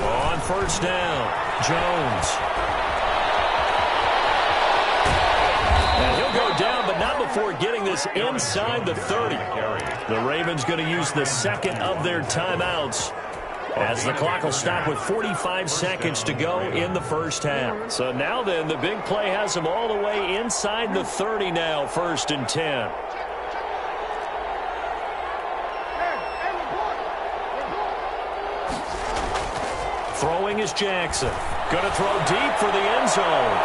On first down, Jones. And he'll go down, but not before getting this inside the 30. The Ravens going to use the second of their timeouts, as the clock will stop with 45 seconds to go in the first half. So now then, the big play has them all the way inside the 30 now, 1st and 10. Throwing is Jackson. Going to throw deep for the end zone.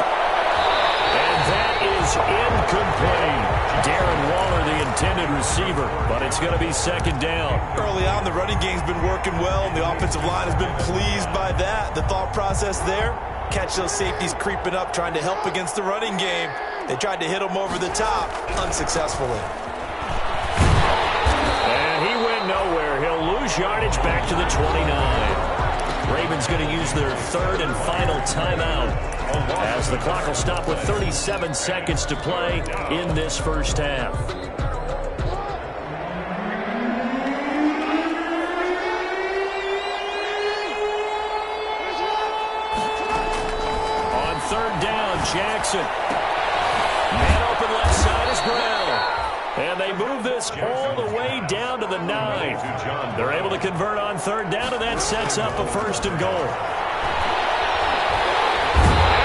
And that is incomplete. Darren Waller, the intended receiver, but it's going to be 2nd down. Early on, the running game's been working well, and the offensive line has been pleased by that. The thought process there, catch those safeties creeping up, trying to help against the running game. They tried to hit them over the top, unsuccessfully. And he went nowhere. He'll lose yardage back to the 29. Ravens going to use their 3rd and final timeout, as the clock will stop with 37 seconds to play in this first half. On 3rd down, Jackson. Man open left side is Brown. And they move this all the way down to the 9. They're able to convert on 3rd down, and that sets up a 1st and goal. And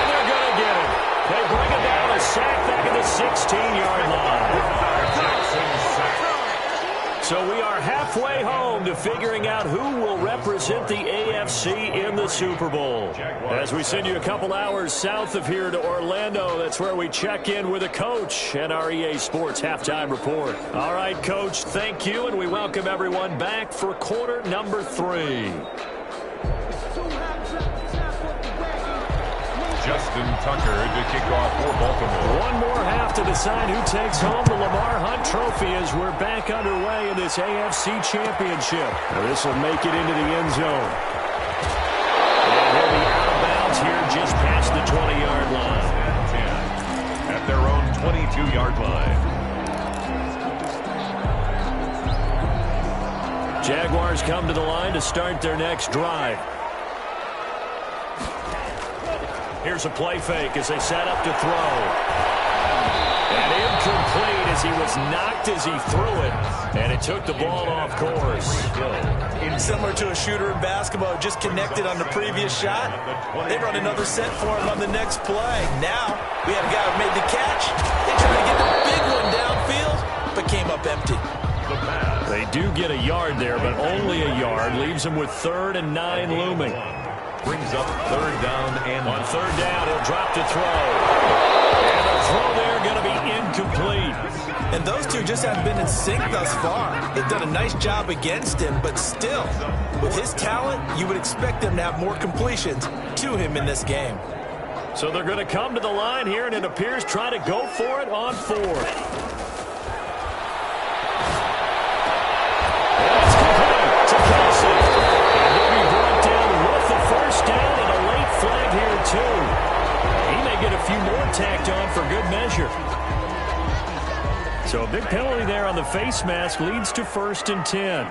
they're going to get it. They bring it down, a sack back at the 16-yard line. So we are halfway home to figuring out who will represent the AFC in the Super Bowl. As we send you a couple hours south of here to Orlando, that's where we check in with a coach and our EA Sports Halftime Report. All right, Coach, thank you, and we welcome everyone back for quarter number 3. Justin Tucker to kick off for Baltimore. One more half to decide who takes home the Lamar Hunt Trophy as we're back underway in this AFC Championship. Now this will make it into the end zone. And he'll be out of bounds here just past the 20-yard line. 10 at their own 22-yard line. Jaguars come to the line to start their next drive. Here's a play fake as they set up to throw. And incomplete as he was knocked as he threw it. And it took the ball off course. Similar to a shooter in basketball, just connected on the previous shot. They run another set for him on the next play. Now, we have a guy who made the catch. They try to get the big one downfield, but came up empty. They do get a yard there, but only a yard. Leaves them with 3rd and 9 looming. Brings up 3rd down and on 3rd down, he'll drop to throw. And the throw there going to be incomplete. And those two just haven't been in sync thus far. They've done a nice job against him, but still, with his talent, you would expect them to have more completions to him in this game. So they're going to come to the line here, and it appears try to go for it on 4th. And it's complete to Kelsey. And he'll be brought down with the first down and a late flag here, too. He may get a few more tacked on for good measure. So a big penalty there on the face mask leads to 1st and 10.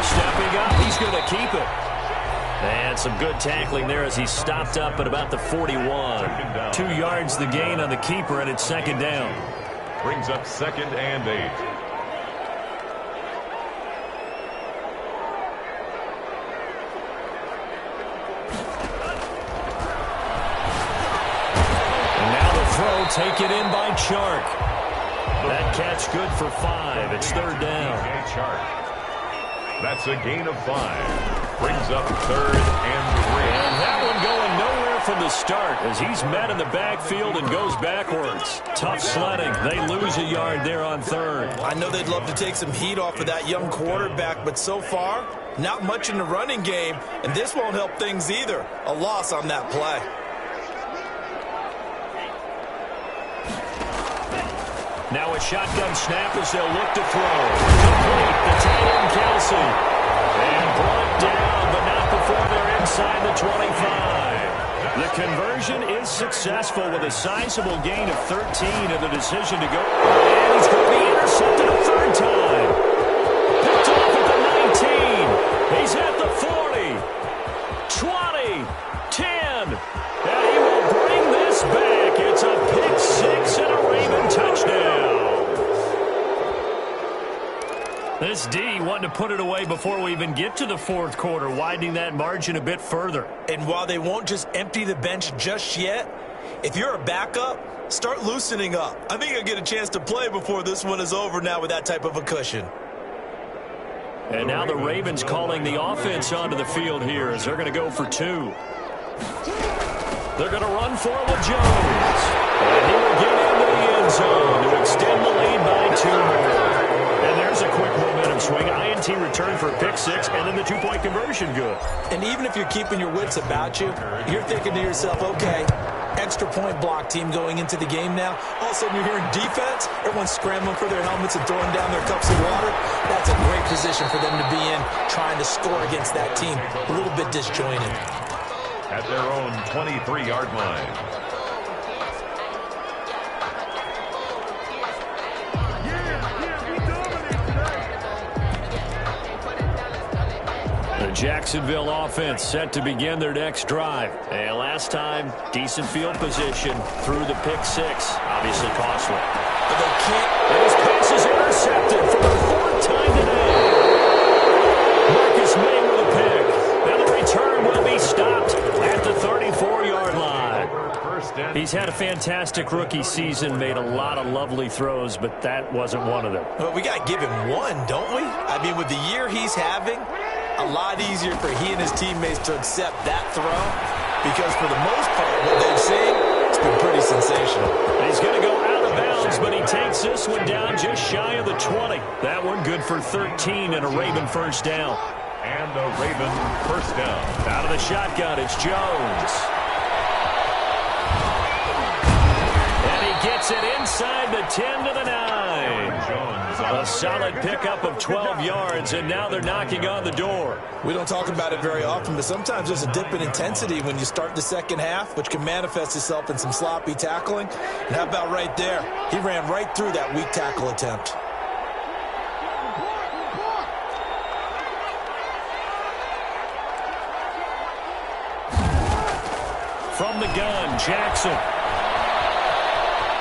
Stepping up, he's going to keep it. And some good tackling there as he stopped up at about the 41. 2 yards the gain on the keeper, and it's 2nd down. Brings up 2nd and 8. Taken in by Chark. That catch good for 5. It's 3rd down. That's a gain of 5. Brings up 3rd and 3. And that one going nowhere from the start as he's met in the backfield and goes backwards. Tough sledding. They lose a yard there on third. I know they'd love to take some heat off of that young quarterback, but so far, not much in the running game, and this won't help things either. A loss on that play. Now a shotgun snap as they'll look to throw. Complete. The tight end, Kelsey. And brought down, but not before they're inside the 25. The conversion is successful with a sizable gain of 13 and the decision to go. And he's going to be intercepted a third time. Picked off at the 19. He's at the 40. 20. 10. And he will bring this back. It's a pick six and a Raven touchdown. This D wanting to put it away before we even get to the fourth quarter, widening that margin a bit further. And while they won't just empty the bench just yet, if you're a backup, start loosening up. I think you'll get a chance to play before this one is over now with that type of a cushion. And now the Ravens calling the offense onto the field here as they're going to go for two. They're going to run for it with Jones. And he will get into the end zone to extend the lead by 2 more. And there's a quick momentum swing. INT return for a pick six, and then the two-point conversion good. And even if you're keeping your wits about you, you're thinking to yourself, okay, extra point block team going into the game now. All of a sudden you're hearing defense. Everyone's scrambling for their helmets and throwing down their cups of water. That's a great position for them to be in, trying to score against that team. A little bit disjointed. At their own 23-yard line. The Jacksonville offense set to begin their next drive. And last time, decent field position through the pick six. Obviously costly. But they can't. And his pass is intercepted for the fourth time today. Marcus May with a pick. And the return will be stopped at the 34-yard line. He's had a fantastic rookie season, made a lot of lovely throws, but that wasn't one of them. Well, we got to give him one, don't we? I mean, with the year he's having, a lot easier for he and his teammates to accept that throw because for the most part, what they've seen, it's been pretty sensational. He's going to go out of bounds, but he takes this one down just shy of the 20. That one good for 13 and a Raven first down. And a Raven first down. Out of the shotgun, it's Jones. And he gets it inside the 10 to the 9. A solid pickup of 12 yards, and now they're knocking on the door. We don't talk about it very often, but sometimes there's a dip in intensity when you start the second half, which can manifest itself in some sloppy tackling. And how about right there? He ran right through that weak tackle attempt. From the gun, Jackson.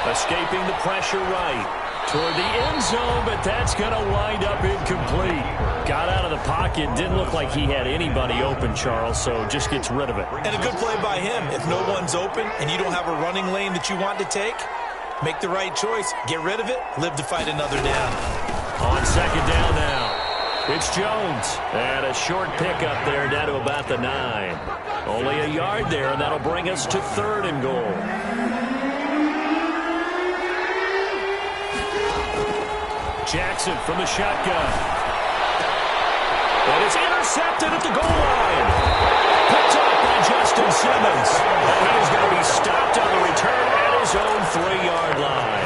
Escaping the pressure right. Toward the end zone, but that's going to wind up incomplete. Got out of the pocket. Didn't look like he had anybody open, Charles, so just gets rid of it. And a good play by him. If no one's open and you don't have a running lane that you want to take, make the right choice. Get rid of it. Live to fight another down. On second down now. It's Jones. And a short pickup there down to about the 9. Only a yard there, and that'll bring us to third and goal. Jackson from the shotgun. And it's intercepted at the goal line. Picked up by Justin Simmons. And he's going to be stopped on the return at his own 3-yard line.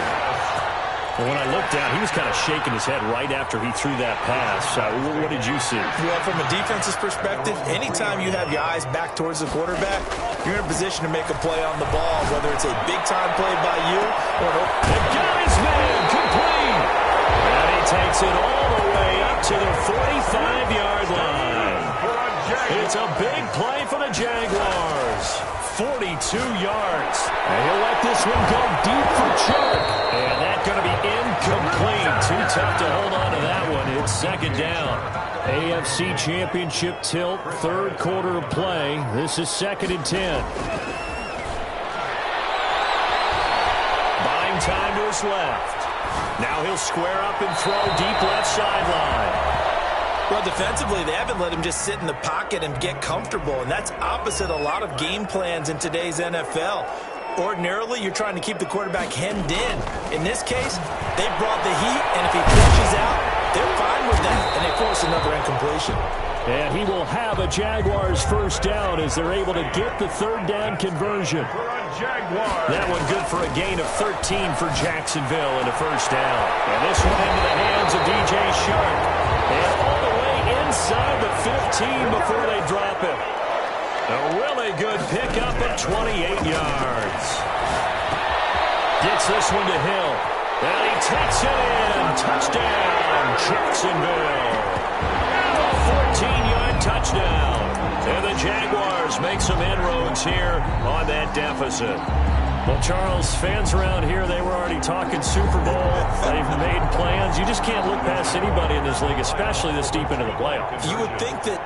Well, when I looked down, he was kind of shaking his head right after he threw that pass. What did you see? Well, from a defense's perspective, anytime you have your eyes back towards the quarterback, you're in a position to make a play on the ball, whether it's a big-time play by you or the guy's man complete. And he takes it all the way up to the 45-yard line. It's a big play for the Jaguars. 42 yards. And he'll let this one go deep for Chuck. And that's going to be incomplete. Too tough to hold on to that one. It's second down. AFC Championship tilt, third quarter of play. This is 2nd and 10. Buying time to his left. Now he'll square up and throw deep left sideline. Well, defensively, they haven't let him just sit in the pocket and get comfortable, and that's opposite a lot of game plans in today's NFL. Ordinarily, you're trying to keep the quarterback hemmed in. In this case, they brought the heat, and if he flushes out, they're fine with that, and they force another incompletion. And he will have a Jaguars first down as they're able to get the third down conversion. That one good for a gain of 13 for Jacksonville and a first down. And this one into the hands of DJ Shark. And all the way inside the 15 before they drop it. A really good pickup of 28 yards. Gets this one to Hill. And he takes it in. Touchdown, Jacksonville. A 14-yard touchdown. And the Jaguars make some inroads here on that deficit. Well, Charles, fans around here, they were already talking Super Bowl. They've made plans. You just can't look past anybody in this league, especially this deep into the playoffs. You would think that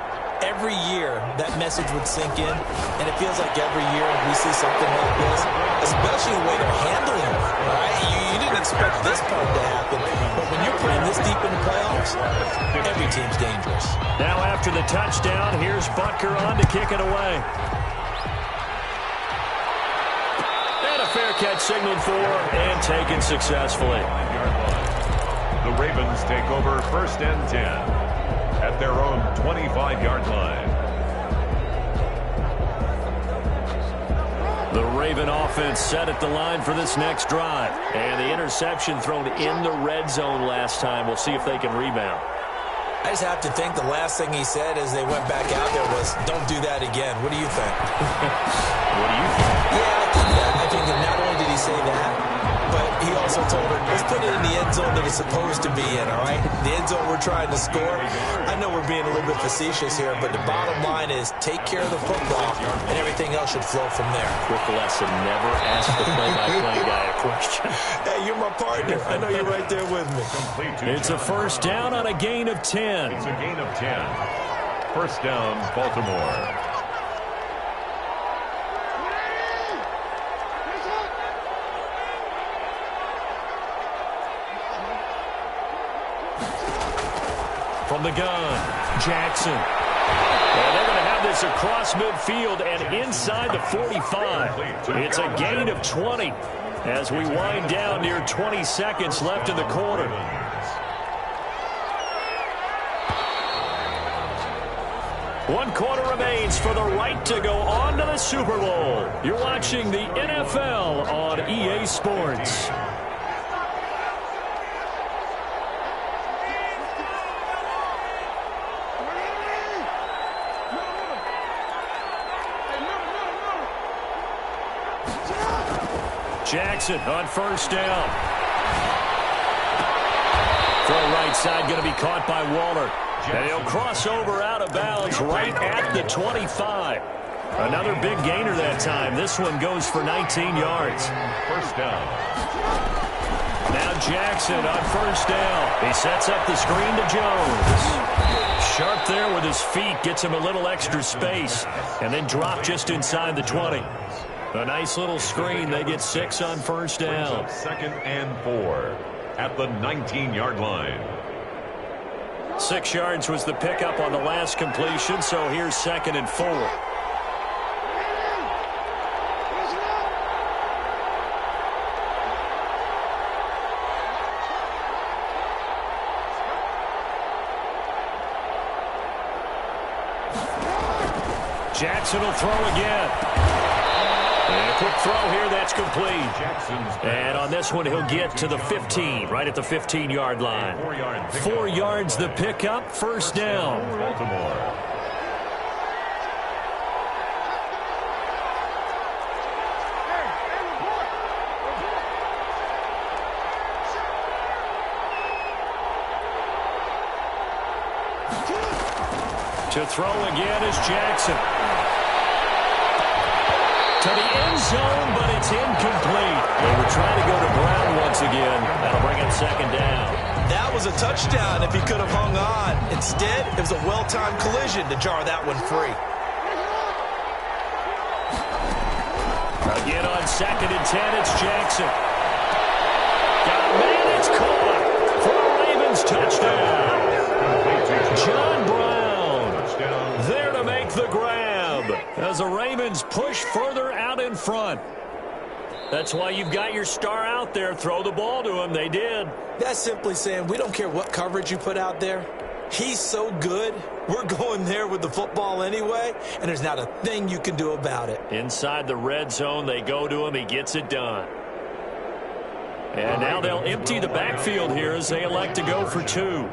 every year that message would sink in, and it feels like every year we see something like this, especially the way they're handling it, right? You didn't expect this part to happen, but when you're playing this deep in the playoffs, every team's dangerous. Now after the touchdown, here's Butker on to kick it away. And a fair catch signaled for and taken successfully. The Ravens take over 1st and 10 at their own 25-yard line. The Raven offense set at the line for this next drive. And the interception thrown in the red zone last time. We'll see if they can rebound. I just have to think the last thing he said as they went back out there was, don't do that again. What do you think? What do you think? Yeah, I think that. I think that not only did he say that, but he also told her, let's put it in the end zone that it's supposed to be in, all right? The end zone we're trying to score. I know we're being a little bit facetious here, but the bottom line is take care of the football, and everything else should flow from there. Quick lesson, never ask the play-by-play guy a question. Hey, you're my partner. I know you're right there with me. It's a first down on a gain of 10. It's a gain of 10. First down, Baltimore. From the gun, Jackson. And they're going to have this across midfield and inside the 45. It's a gain of 20 as we wind down near 20 seconds left in the quarter. One quarter remains for the right to go on to the Super Bowl. You're watching the NFL on EA Sports. Jackson on first down. Throw right side going to be caught by Waller. And he'll cross over out of bounds right at the 25. Another big gainer that time. This one goes for 19 yards. First down. Now Jackson on first down. He sets up the screen to Jones. Sharp there with his feet. Gets him a little extra space. And then drop just inside the 20. A nice little screen. They get 6 on first down. 2nd and 4 at the 19-yard line. 6 yards was the pickup on the last completion, so here's 2nd and 4. Jackson will throw again. And a quick throw here, that's complete. And on this one, he'll get to the 15, right at the 15-yard line. 4 yards the pickup, first down. Baltimore. To throw again is Jackson. To the end zone, but it's incomplete. They were trying to go to Brown once again. That'll bring up 2nd down. That was a touchdown if he could have hung on. Instead, it was a well-timed collision to jar that one free. Again on 2nd and 10, it's Jackson. Got a man, it's caught for a Ravens touchdown. John as the Ravens push further out in front. That's why you've got your star out there. Throw the ball to him. They did. That's simply saying we don't care what coverage you put out there. He's so good, we're going there with the football anyway, and there's not a thing you can do about it. Inside the red zone, they go to him. He gets it done. And now they'll empty the backfield here as they elect to go for 2.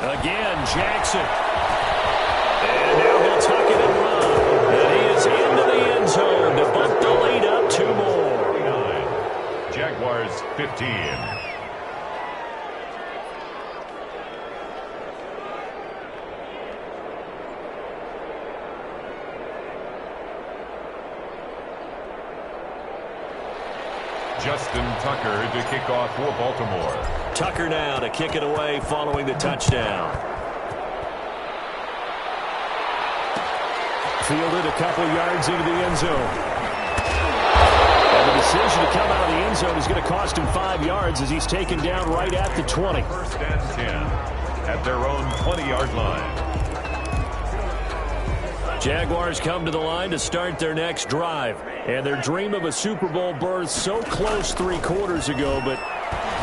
Again, Jackson. And now he'll tuck it and run. And he is into the end zone to bump the lead up 2 more. Jaguars 15. Justin Tucker to kick off for Baltimore. Tucker now to kick it away following the touchdown. Fielded a couple yards into the end zone. And the decision to come out of the end zone is going to cost him 5 yards as he's taken down right at the 20. First and 10 at their own 20-yard line. Jaguars come to the line to start their next drive. And their dream of a Super Bowl berth so close 3 quarters ago, but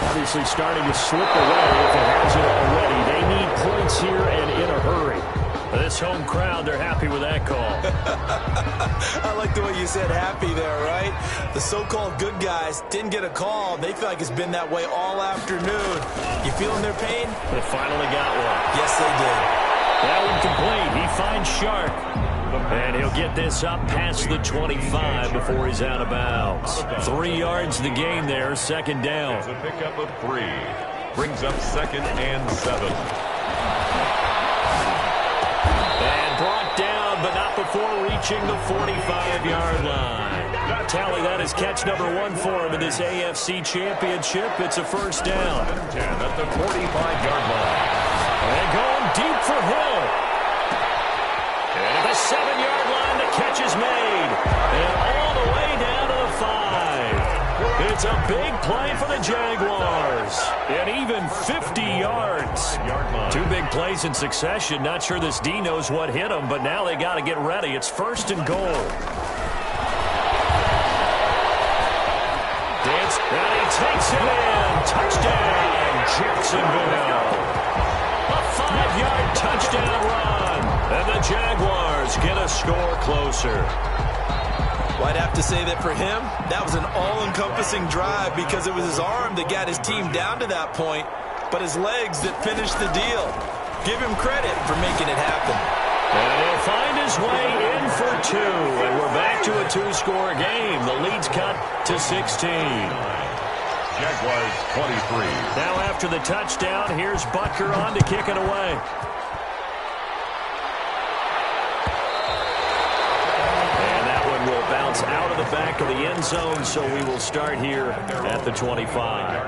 obviously starting to slip away if it hasn't already. They need points here and in a hurry. This home crowd, they're happy with that call. I like the way you said happy there, right? The so-called good guys didn't get a call. They feel like it's been that way all afternoon. You feeling their pain? They finally got one. Yes, they did. That one complete. He finds Sharp. And he'll get this up past the 25 before he's out of bounds. 3 yards the gain there, second down. It's a pickup of 3. Brings up second and 7. And brought down, but not before reaching the 45-yard line. Tally, that is catch number 1 for him in this AFC Championship. It's a first down. 10 at the 45-yard line. And going deep for Hill. And at the 7-yard line, the catch is made. And all the way down to the 5. It's a big play for the Jaguars. And even 50 yards. 2 big plays in succession. Not sure this D knows what hit him, but now they got to get ready. It's first and goal. Dance, and he takes it in. Touchdown, Jacksonville. A 5-yard touchdown run. And the Jaguars get a score closer. Well, I'd have to say that for him, that was an all-encompassing drive because it was his arm that got his team down to that point, but his legs that finished the deal. Give him credit for making it happen. And he'll find his way in for 2, and we're back to a 2-score game. The lead's cut to 16. Jaguars 23. Now after the touchdown, here's Butker on to kick it away. And that one will bounce out of the back of the end zone, so we will start here at the 25.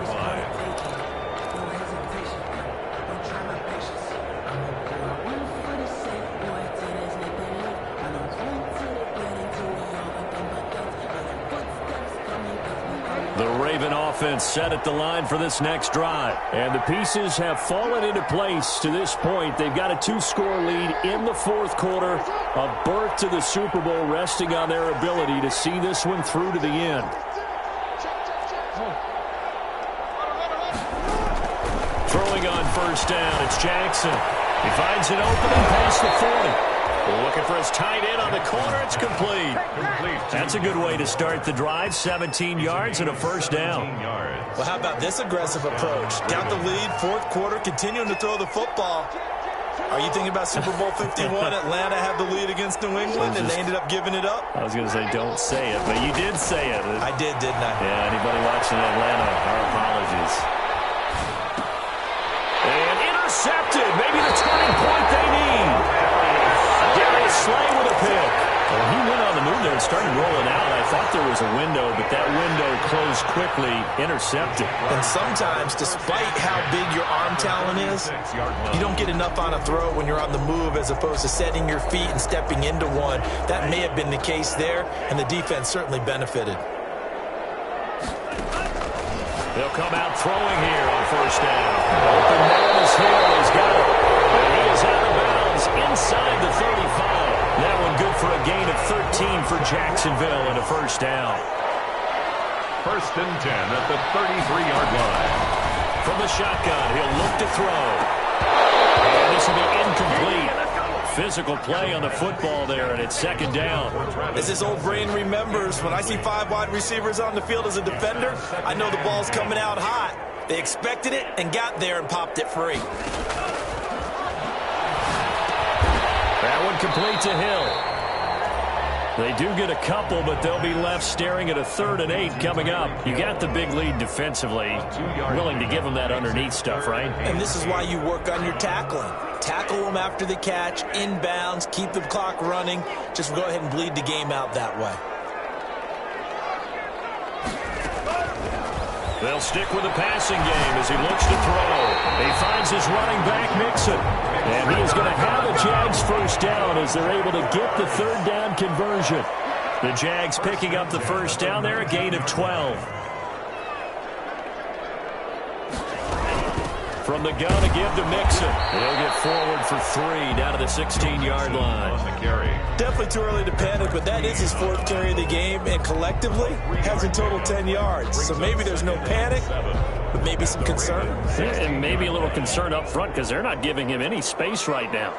Offense set at the line for this next drive. And the pieces have fallen into place to this point. They've got a 2-score lead in the 4th quarter. A berth to the Super Bowl resting on their ability to see this one through to the end. Throwing on first down, it's Jackson. He finds an opening past the 40. Looking for his tight end on the corner. It's complete. That's a good way to start the drive. 17 yards and a first down. Well, how about this aggressive approach? Got the lead, 4th quarter, continuing to throw the football. Are you thinking about Super Bowl 51? Atlanta had the lead against New England, and they ended up giving it up? I was going to say don't say it, but you did say it. I did, didn't I? Yeah, anybody watching Atlanta, our apologies. And intercepted. Maybe the turning point they need. Slay with a pick. Well, he went on the move there and started rolling out. I thought there was a window, but that window closed quickly, intercepted. And sometimes, despite how big your arm talent is, you don't get enough on a throw when you're on the move as opposed to setting your feet and stepping into one. That may have been the case there, and the defense certainly benefited. They'll come out throwing here on first down. Open man is here. He's got it. And he inside the 35. That one good for a gain of 13 for Jacksonville and a first down. 1st and 10 at the 33-yard line. From the shotgun, he'll look to throw. And this will be incomplete. Physical play on the football there, and it's 2nd down. As this old brain remembers, when I see 5 wide receivers on the field as a defender, I know the ball's coming out hot. They expected it and got there and popped it free. That one complete to Hill. They do get a couple, but they'll be left staring at a 3rd and 8 coming up. You got the big lead defensively. Willing to give them that underneath stuff, right? And this is why you work on your tackling. Tackle them after the catch, inbounds, keep the clock running. Just go ahead and bleed the game out that way. They'll stick with the passing game as he looks to throw. He finds his running back, Mixon. And he is going to have a Jags first down as they're able to get the 3rd down conversion. The Jags picking up the first down there, a gain of 12. From the gun to give to Mixon. He'll get forward for 3 down to the 16-yard line. Definitely too early to panic, but that is his 4th carry of the game, and collectively has a total 10 yards. So maybe there's no panic, but maybe some concern. And maybe a little concern up front because they're not giving him any space right now.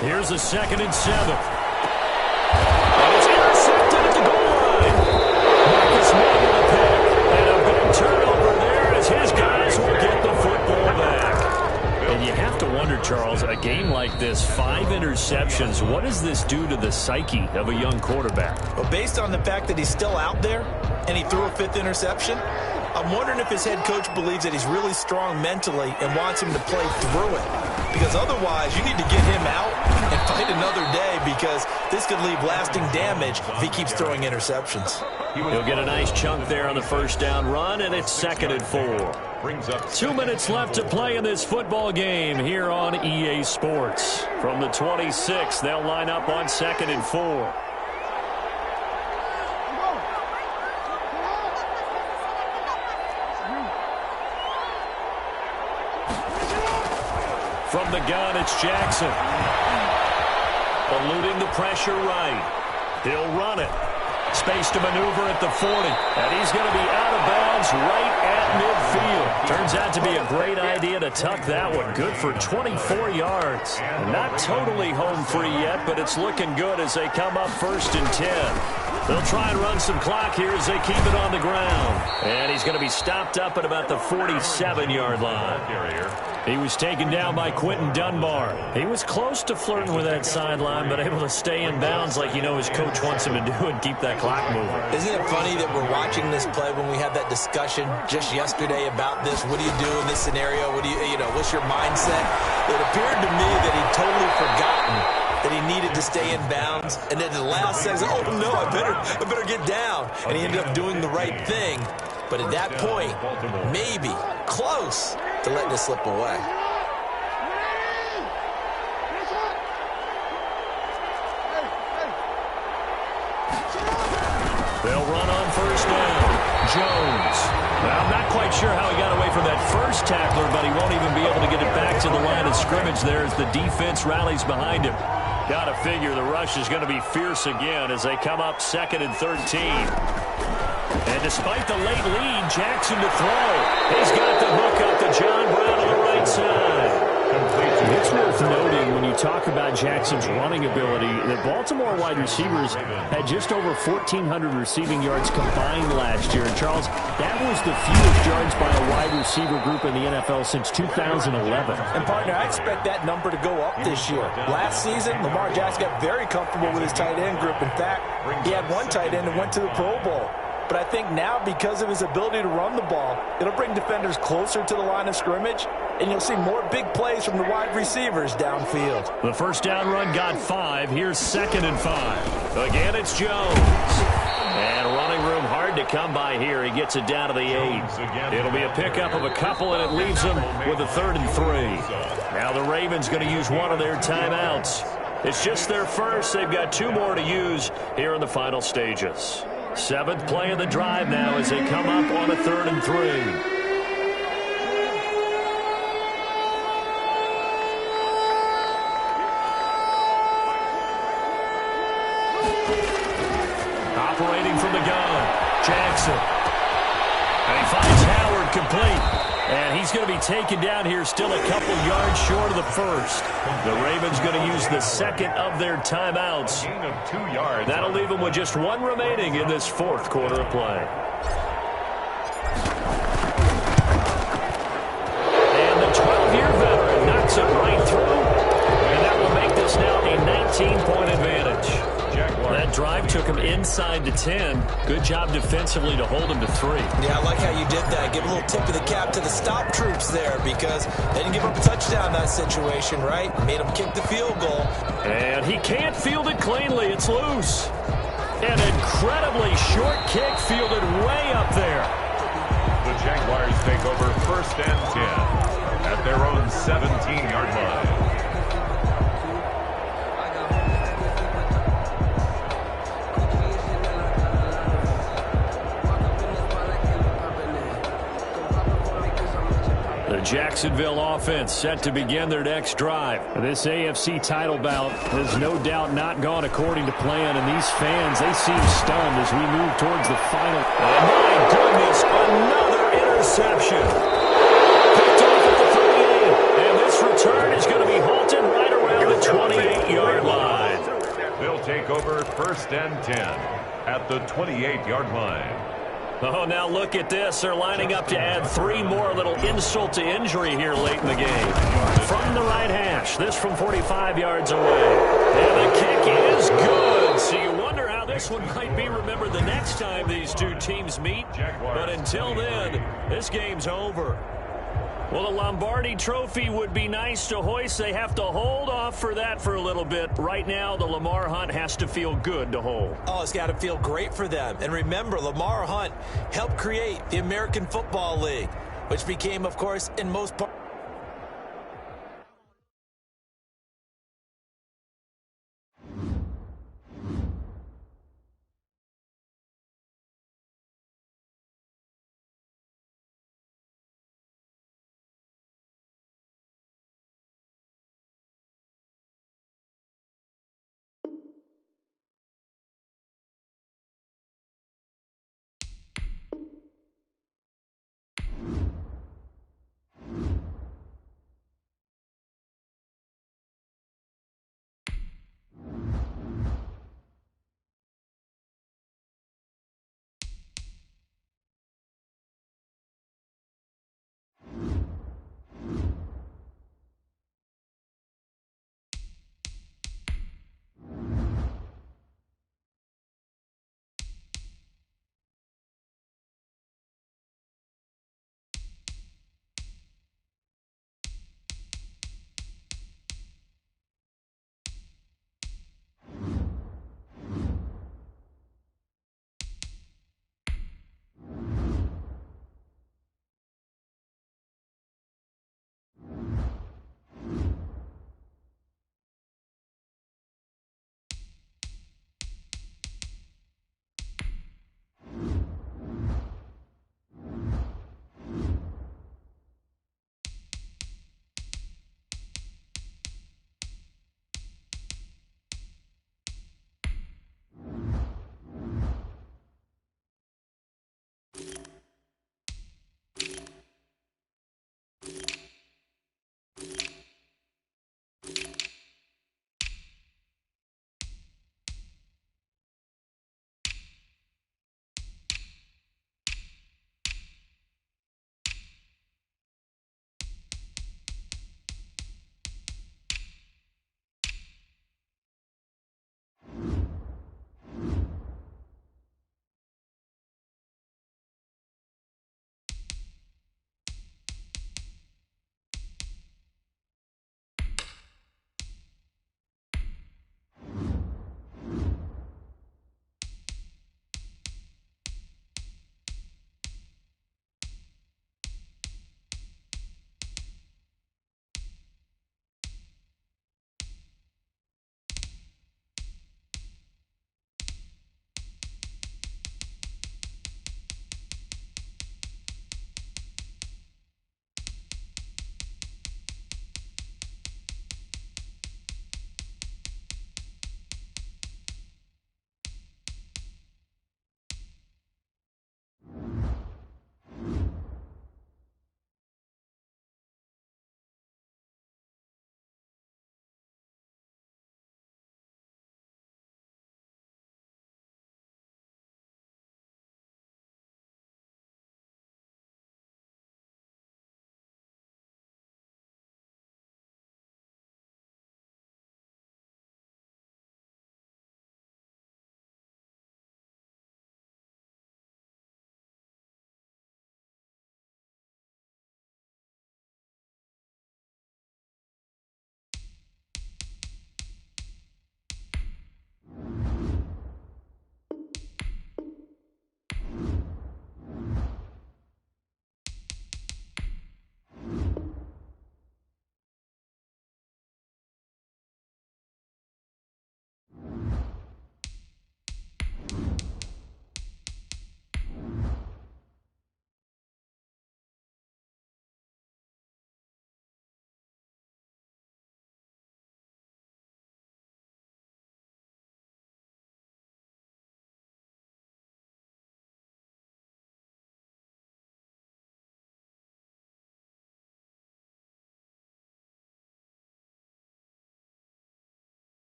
Here's a 2nd and 7. And it's intercepted at the goal line. Marcus May with a pick. And a big turnover there as his guys will get the football back. And you have to wonder, Charles, a game like this, 5 interceptions, what does this do to the psyche of a young quarterback? Well, based on the fact that he's still out there and he threw a 5th interception, I'm wondering if his head coach believes that he's really strong mentally and wants him to play through it. Because otherwise, you need to get him out and fight another day, because this could leave lasting damage if he keeps throwing interceptions. He'll get a nice chunk there on the first down run, and it's 2nd and 4. 2 minutes left to play in this football game here on EA Sports. From the 26, they'll line up on 2nd and 4. From the gun, it's Jackson. Eluding the pressure right. He'll run it. Space to maneuver at the 40. And he's going to be out of bounds right at midfield. Turns out to be a great idea to tuck that one. Good for 24 yards. Not totally home free yet, but it's looking good as they come up 1st and 10. They'll try and run some clock here as they keep it on the ground. And he's going to be stopped up at about the 47-yard line. He was taken down by Quentin Dunbar. He was close to flirting with that sideline, but able to stay in bounds like you know his coach wants him to do and keep that clock moving. Isn't it funny that we're watching this play when we had that discussion just yesterday about this? What do you do in this scenario? What do you know, what's your mindset? It appeared to me that he'd totally forgotten that he needed to stay in bounds, and then at the last second, oh no, I better get down. And he ended up doing the right thing. But at that point, maybe close to letting it slip away. They'll run on first down. Jones. Well, I'm not quite sure how he got away from that first tackler, but he won't even be able to get it back to the line of scrimmage there as the defense rallies behind him. Got to figure the rush is going to be fierce again as they come up 2nd and 13. And despite the late lead, Jackson to throw. He's got the hook up to John Brown on the right side. It's worth noting when you talk about Jackson's running ability that Baltimore wide receivers had just over 1,400 receiving yards combined last year. And Charles, that was the fewest yards by a wide receiver group in the NFL since 2011. And partner, I expect that number to go up this year. Last season, Lamar Jackson got very comfortable with his tight end group. In fact, he had one tight end that went to the Pro Bowl. But I think now, because of his ability to run the ball, it'll bring defenders closer to the line of scrimmage, and you'll see more big plays from the wide receivers downfield. The first down run got 5. Here's 2nd and 5. Again, it's Jones. And running room hard to come by here. He gets it down to the 8. It'll be a pickup of a couple, and it leaves him with a 3rd and 3. Now the Ravens going to use one of their timeouts. It's just their first. They've got 2 more to use here in the final stages. 7th play of the drive now as they come up on a 3rd and 3. incomplete. And he's going to be taken down here, still a couple yards short of the first. The Ravens going to use the second of their timeouts. Gain of 2 yards. That'll leave them with just one remaining in this fourth quarter of play. And the 12-year veteran knocks it right through. And that will make this now a 19-point advantage. That drive took him inside to 10. Good job defensively to hold him to 3. Yeah, I like how you did that. Give a little tip of the cap to the stop troops there because they didn't give up a touchdown in that situation, right? Made them kick the field goal. And he can't field it cleanly. It's loose. An incredibly short kick fielded way up there. The Jaguars take over 1st and 10 at their own 17-yard line. The Jacksonville offense set to begin their next drive. This AFC title bout has no doubt not gone according to plan, and these fans, they seem stunned as we move towards the final. And my goodness, another interception. Picked off at the 38, and this return is going to be halted right around the 28-yard line. They'll take over 1st and 10 at the 28-yard line. Oh, now look at this. They're lining up to add 3 more, little insult to injury here late in the game. From the right hash, this from 45 yards away. And the kick is good. So you wonder how this one might be remembered the next time these two teams meet. But until then, this game's over. Well, a Lombardi trophy would be nice to hoist. They have to hold off for that for a little bit. Right now, the Lamar Hunt has to feel good to hold. Oh, it's got to feel great for them. And remember, Lamar Hunt helped create the American Football League, which became, of course, in most parts.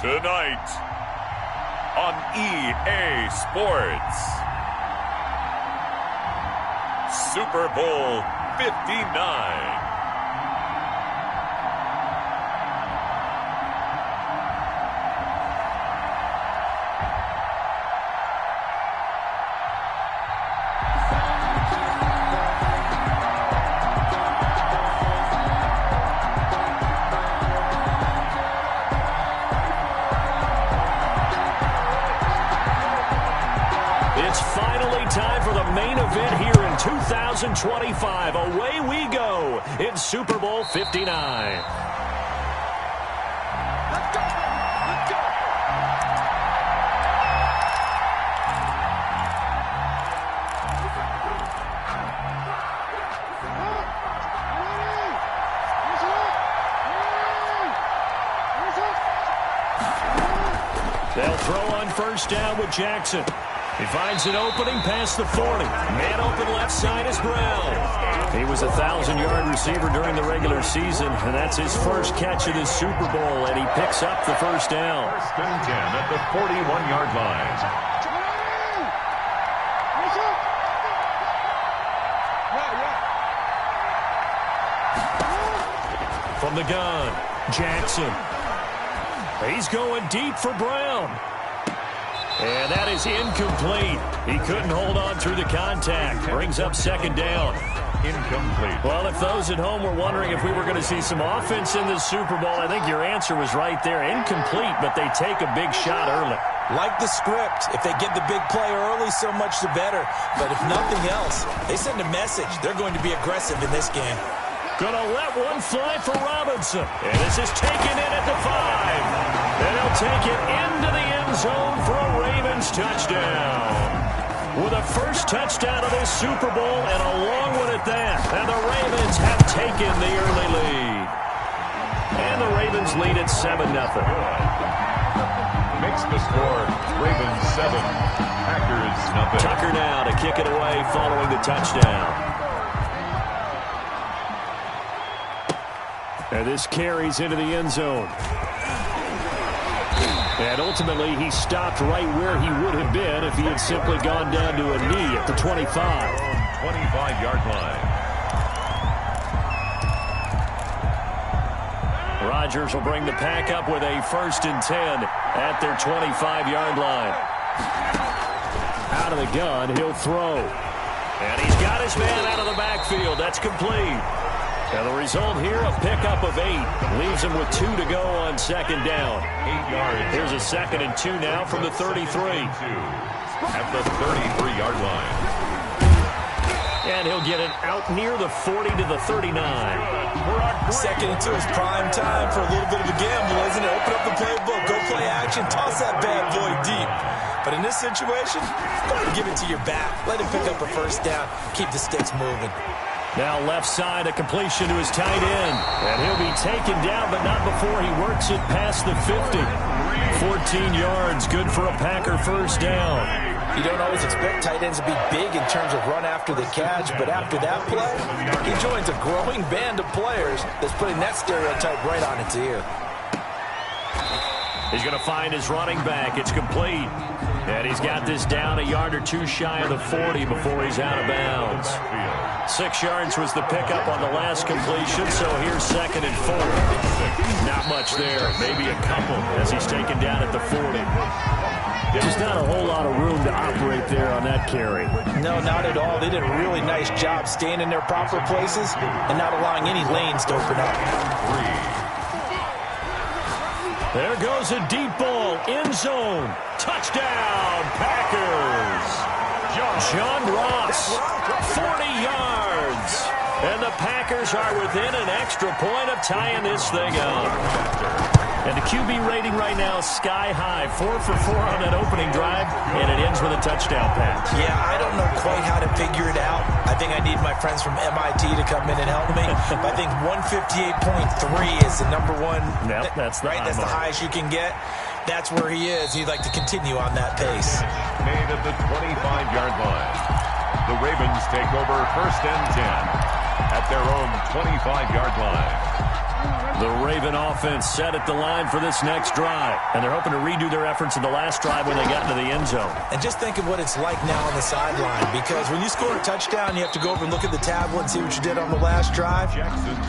Tonight on EA Sports, Super Bowl 59. Time for the main event here in 2025. Away we go in Super Bowl 59. Let's go. Let's go. They'll throw on first down with Jackson. He finds an opening past the 40. Man open left side is Brown. He was a 1,000-yard receiver during the regular season, and that's his first catch of this Super Bowl, and he picks up the first down. First and 10 at the 41-yard line. From the gun, Jackson. He's going deep for Brown. And that is incomplete. He couldn't hold on through the contact. Brings up second down. Incomplete. Well, if those at home were wondering if we were going to see some offense in this Super Bowl, I think your answer was right there. Incomplete, but they take a big shot early. Like the script. If they get the big play early, so much the better. But if nothing else, they send a message. They're going to be aggressive in this game. Gonna let one fly for Robinson. And this is taken in at the 5. And he'll take it into the end zone for a Ravens touchdown. With a first touchdown of this Super Bowl and a long one at that. And the Ravens have taken the early lead. And the Ravens lead at 7-0. Makes the score Ravens 7, Packers nothing. Tucker now to kick it away following the touchdown. And this carries into the end zone. And ultimately, he stopped right where he would have been if he had simply gone down to a knee at the 25. 25-yard line. Rodgers will bring the pack up with a 1st and 10 at their 25-yard line. Out of the gun, he'll throw. And he's got his man out of the backfield. That's complete. And the result here, a pickup of 8. Leaves him with 2 to go on second down. 8 yards. Here's a 2nd and 2 now from the 33. At the 33-yard line. And he'll get it out near the 40 to the 39. 2nd and 2 is prime time for a little bit of a gamble, isn't it? Open up the playbook, go play action, toss that bad boy deep. But in this situation, go ahead and give it to your back. Let him pick up a first down. Keep the sticks moving. Now left side, a completion to his tight end. And he'll be taken down, but not before he works it past the 50. 14 yards, good for a Packer first down. You don't always expect tight ends to be big in terms of run after the catch, but after that play, he joins a growing band of players that's putting that stereotype right on its ear. He's going to find his running back. It's complete. And he's got this down a yard or 2 shy of the 40 before he's out of bounds. 6 yards was the pickup on the last completion, so here's 2nd and 4. Not much there, maybe a couple as he's taken down at the 40. Just not a whole lot of room to operate there on that carry. No, not at all. They did a really nice job staying in their proper places and not allowing any lanes to open up. There goes a deep ball, end zone. Touchdown, Packers. John Ross, 40 yards. And the Packers are within an extra point of tying this thing up. And the QB rating right now is sky high. 4 for 4 on that opening drive, and it ends with a touchdown pass. Yeah, I don't know quite how to figure it out. I think I need my friends from MIT to come in and help me. But I think 158.3 is the number one. Yep, that's the right. That's the highest you can get. That's where he is. He'd like to continue on that pace. Made at the 25-yard line. The Ravens take over 1st and 10 at their own 25-yard line. The Raven offense set at the line for this next drive. And they're hoping to redo their efforts in the last drive when they got into the end zone. And just think of what it's like now on the sideline. Because when you score a touchdown, you have to go over and look at the tablet and see what you did on the last drive.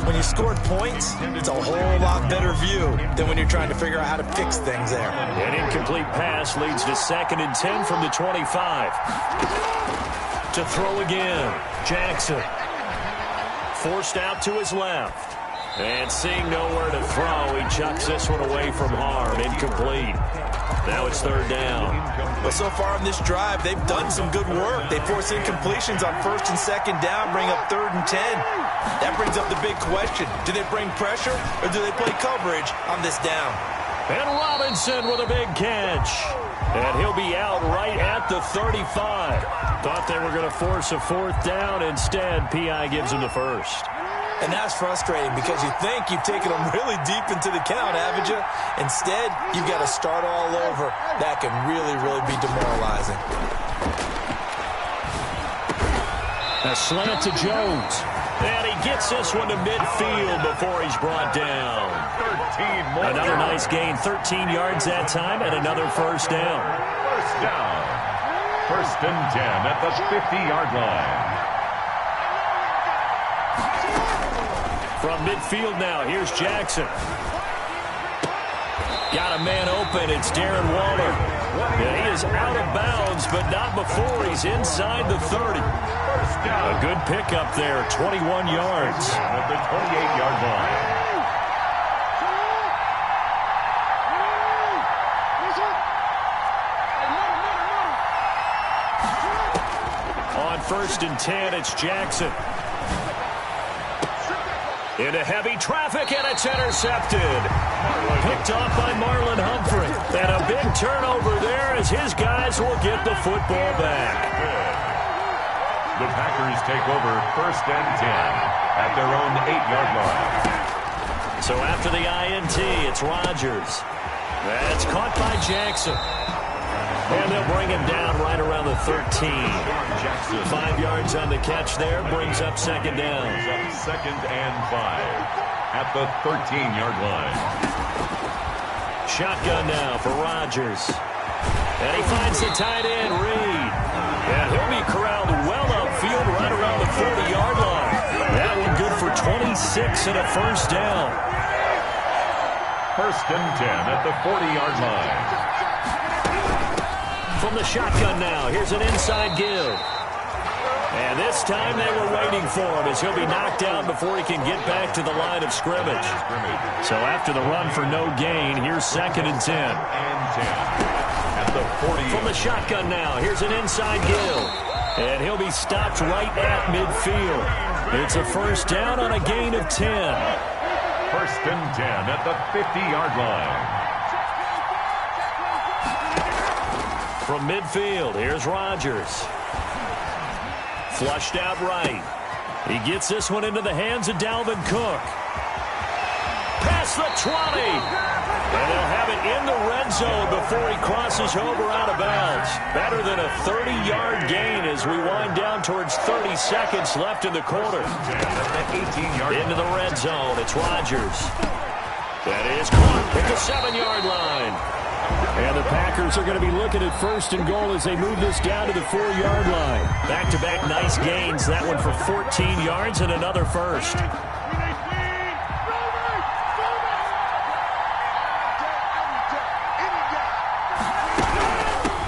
When you scored points, it's a whole lot better view than when you're trying to figure out how to fix things there. An incomplete pass leads to 2nd and 10 from the 25. To throw again, Jackson. Forced out to his left. And seeing nowhere to throw, he chucks this one away from harm. Incomplete. Now it's 3rd down. Well, so far on this drive, they've done some good work. They force incompletions on 1st and 2nd down, bring up 3rd and 10. That brings up the big question. Do they bring pressure or do they play coverage on this down? And Robinson with a big catch. And he'll be out right at the 35. Thought they were going to force a 4th down. Instead, P.I. gives him the 1st. And that's frustrating because you think you've taken them really deep into the count, haven't you? Instead, you've got to start all over. That can really, really be demoralizing. A slant to Jones. And he gets this one to midfield before he's brought down. 13 more. Another nice gain, 13 yards that time, and another 1st down. 1st down. 1st and 10 at the 50-yard line. From midfield now, here's Jackson. Got a man open, it's Darren Waller. And he is out of bounds, but not before he's inside the 30. A good pickup there, 21 yards. At the 28-yard line. On 1st and 10, it's Jackson. Into heavy traffic, and it's intercepted. Picked off by Marlon Humphrey. And a big turnover there as his guys will get the football back. The Packers take over 1st and 10 at their own 8-yard line. So after the INT, it's Rodgers. That's caught by Jackson. And they'll bring him down right around the 13. 5 yards on the catch there, brings up 2nd down. 2nd and 5 at the 13-yard line. Shotgun now for Rodgers. And he finds the tight end, Reed. And he'll be corralled well upfield right around the 40-yard line. That one good for 26 and a 1st down. 1st and 10 at the 40-yard line. From the shotgun now, here's an inside give. And this time they were waiting for him as he'll be knocked down before he can get back to the line of scrimmage. So after the run for no gain, here's 2nd and 10. At the 40. From the shotgun now, here's an inside give. And he'll be stopped right at midfield. It's a 1st down on a gain of 10. 1st and 10 at the 50-yard line. From midfield, here's Rodgers. Flushed out right. He gets this one into the hands of Dalvin Cook. Past the 20. And he'll have it in the red zone before he crosses over out of bounds. Better than a 30-yard gain as we wind down towards 30 seconds left in the quarter. Into the red zone, it's Rodgers. That is caught at the 7-yard line. And the Packers are going to be looking at 1st and goal as they move this down to the 4-yard line. Back-to-back nice gains. That one for 14 yards and another 1st.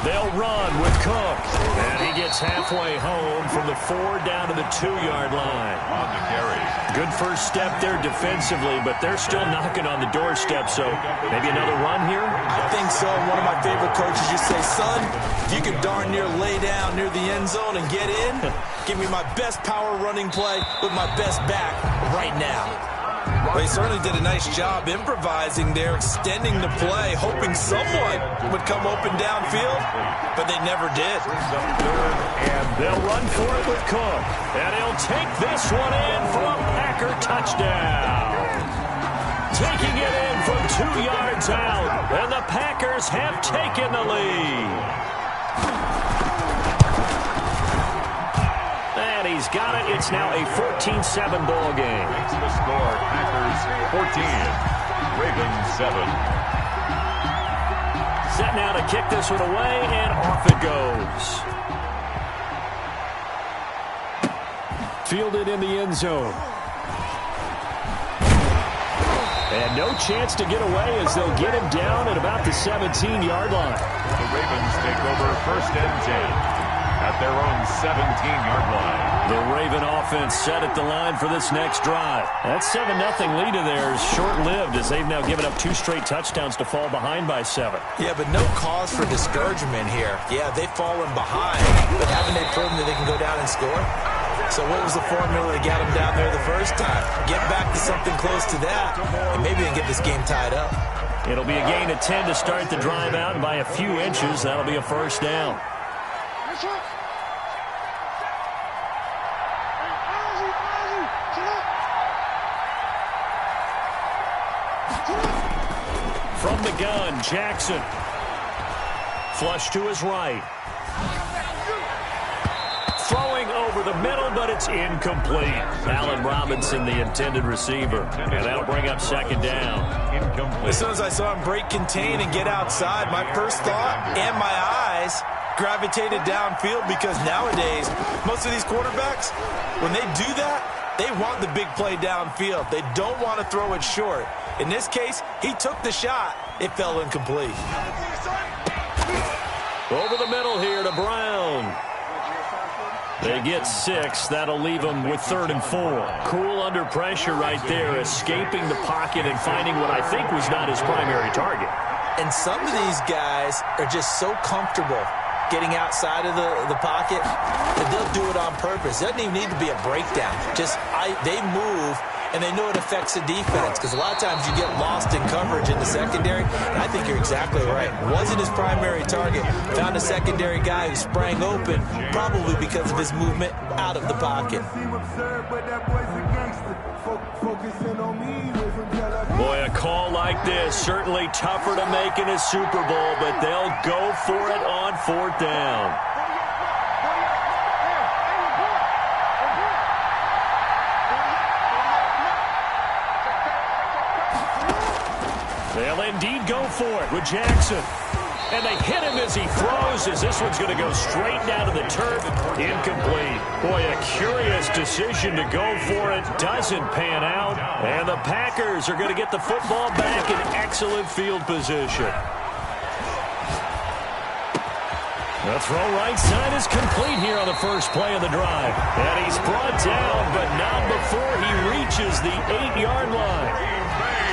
They'll run with Cook. And he gets halfway home from the 4 down to the 2-yard line. On the carry. Good 1st step there defensively, but they're still knocking on the doorstep, so maybe another run here? I think so. One of my favorite coaches just say, son, if you can darn near lay down near the end zone and get in, give me my best power running play with my best back right now. Well, he certainly did a nice job improvising there, extending the play, hoping someone would come open downfield, but they never did. And they'll run for it with Cook. And he'll take this one in for a Packer touchdown. Taking it in from 2 yards out, and the Packers have taken the lead. And he's He's got it. It's now a 14-7 ball game. Makes the score Packers 14, Ravens 7. Set now to kick this one away, and off it goes. Fielded in the end zone. And no chance to get away as they'll get him down at about the 17-yard line. The Ravens take over 1st and 10 at their own 17-yard line. The Raven offense set at the line for this next drive. That 7-0 lead of theirs short-lived as they've now given up 2 straight touchdowns to fall behind by 7. Yeah, but no cause for discouragement here. Yeah, they've fallen behind, but haven't they proven that they can go down and score? So what was the formula that got them down there the first time? Get back to something close to that, and maybe they can get this game tied up. It'll be a gain of 10 to start the drive out, and by a few inches, that'll be a first down. From the gun, Jackson. Flush to his right. Throwing over the middle, but it's incomplete. Allen Robinson, the intended receiver. And that'll bring up 2nd down. Incomplete. As soon as I saw him break contain and get outside, my first thought and my eyes gravitated downfield, because nowadays, most of these quarterbacks, when they do that, they want the big play downfield. They don't want to throw it short. In this case, he took the shot. It fell incomplete. Over the middle here to Brown. They get 6. That'll leave them with 3rd and 4. Cool under pressure right there, escaping the pocket and finding what I think was not his primary target. And some of these guys are just so comfortable getting outside of the pocket that they'll do it on purpose. It doesn't even need to be a breakdown. They move, and they know it affects the defense, because a lot of times you get lost in coverage in the secondary, and I think you're exactly right. Wasn't his primary target. Found a secondary guy who sprang open, probably because of his movement out of the pocket. Boy, a call like this, certainly tougher to make in a Super Bowl, but they'll go for it on 4th down. They'll indeed go for it with Jackson. And they hit him as he throws, as this one's going to go straight down to the turf. Incomplete. Boy, a curious decision to go for it. Doesn't pan out. And the Packers are going to get the football back in excellent field position. The throw right side is complete here on the first play of the drive. And he's brought down, but not before he reaches the 8-yard line.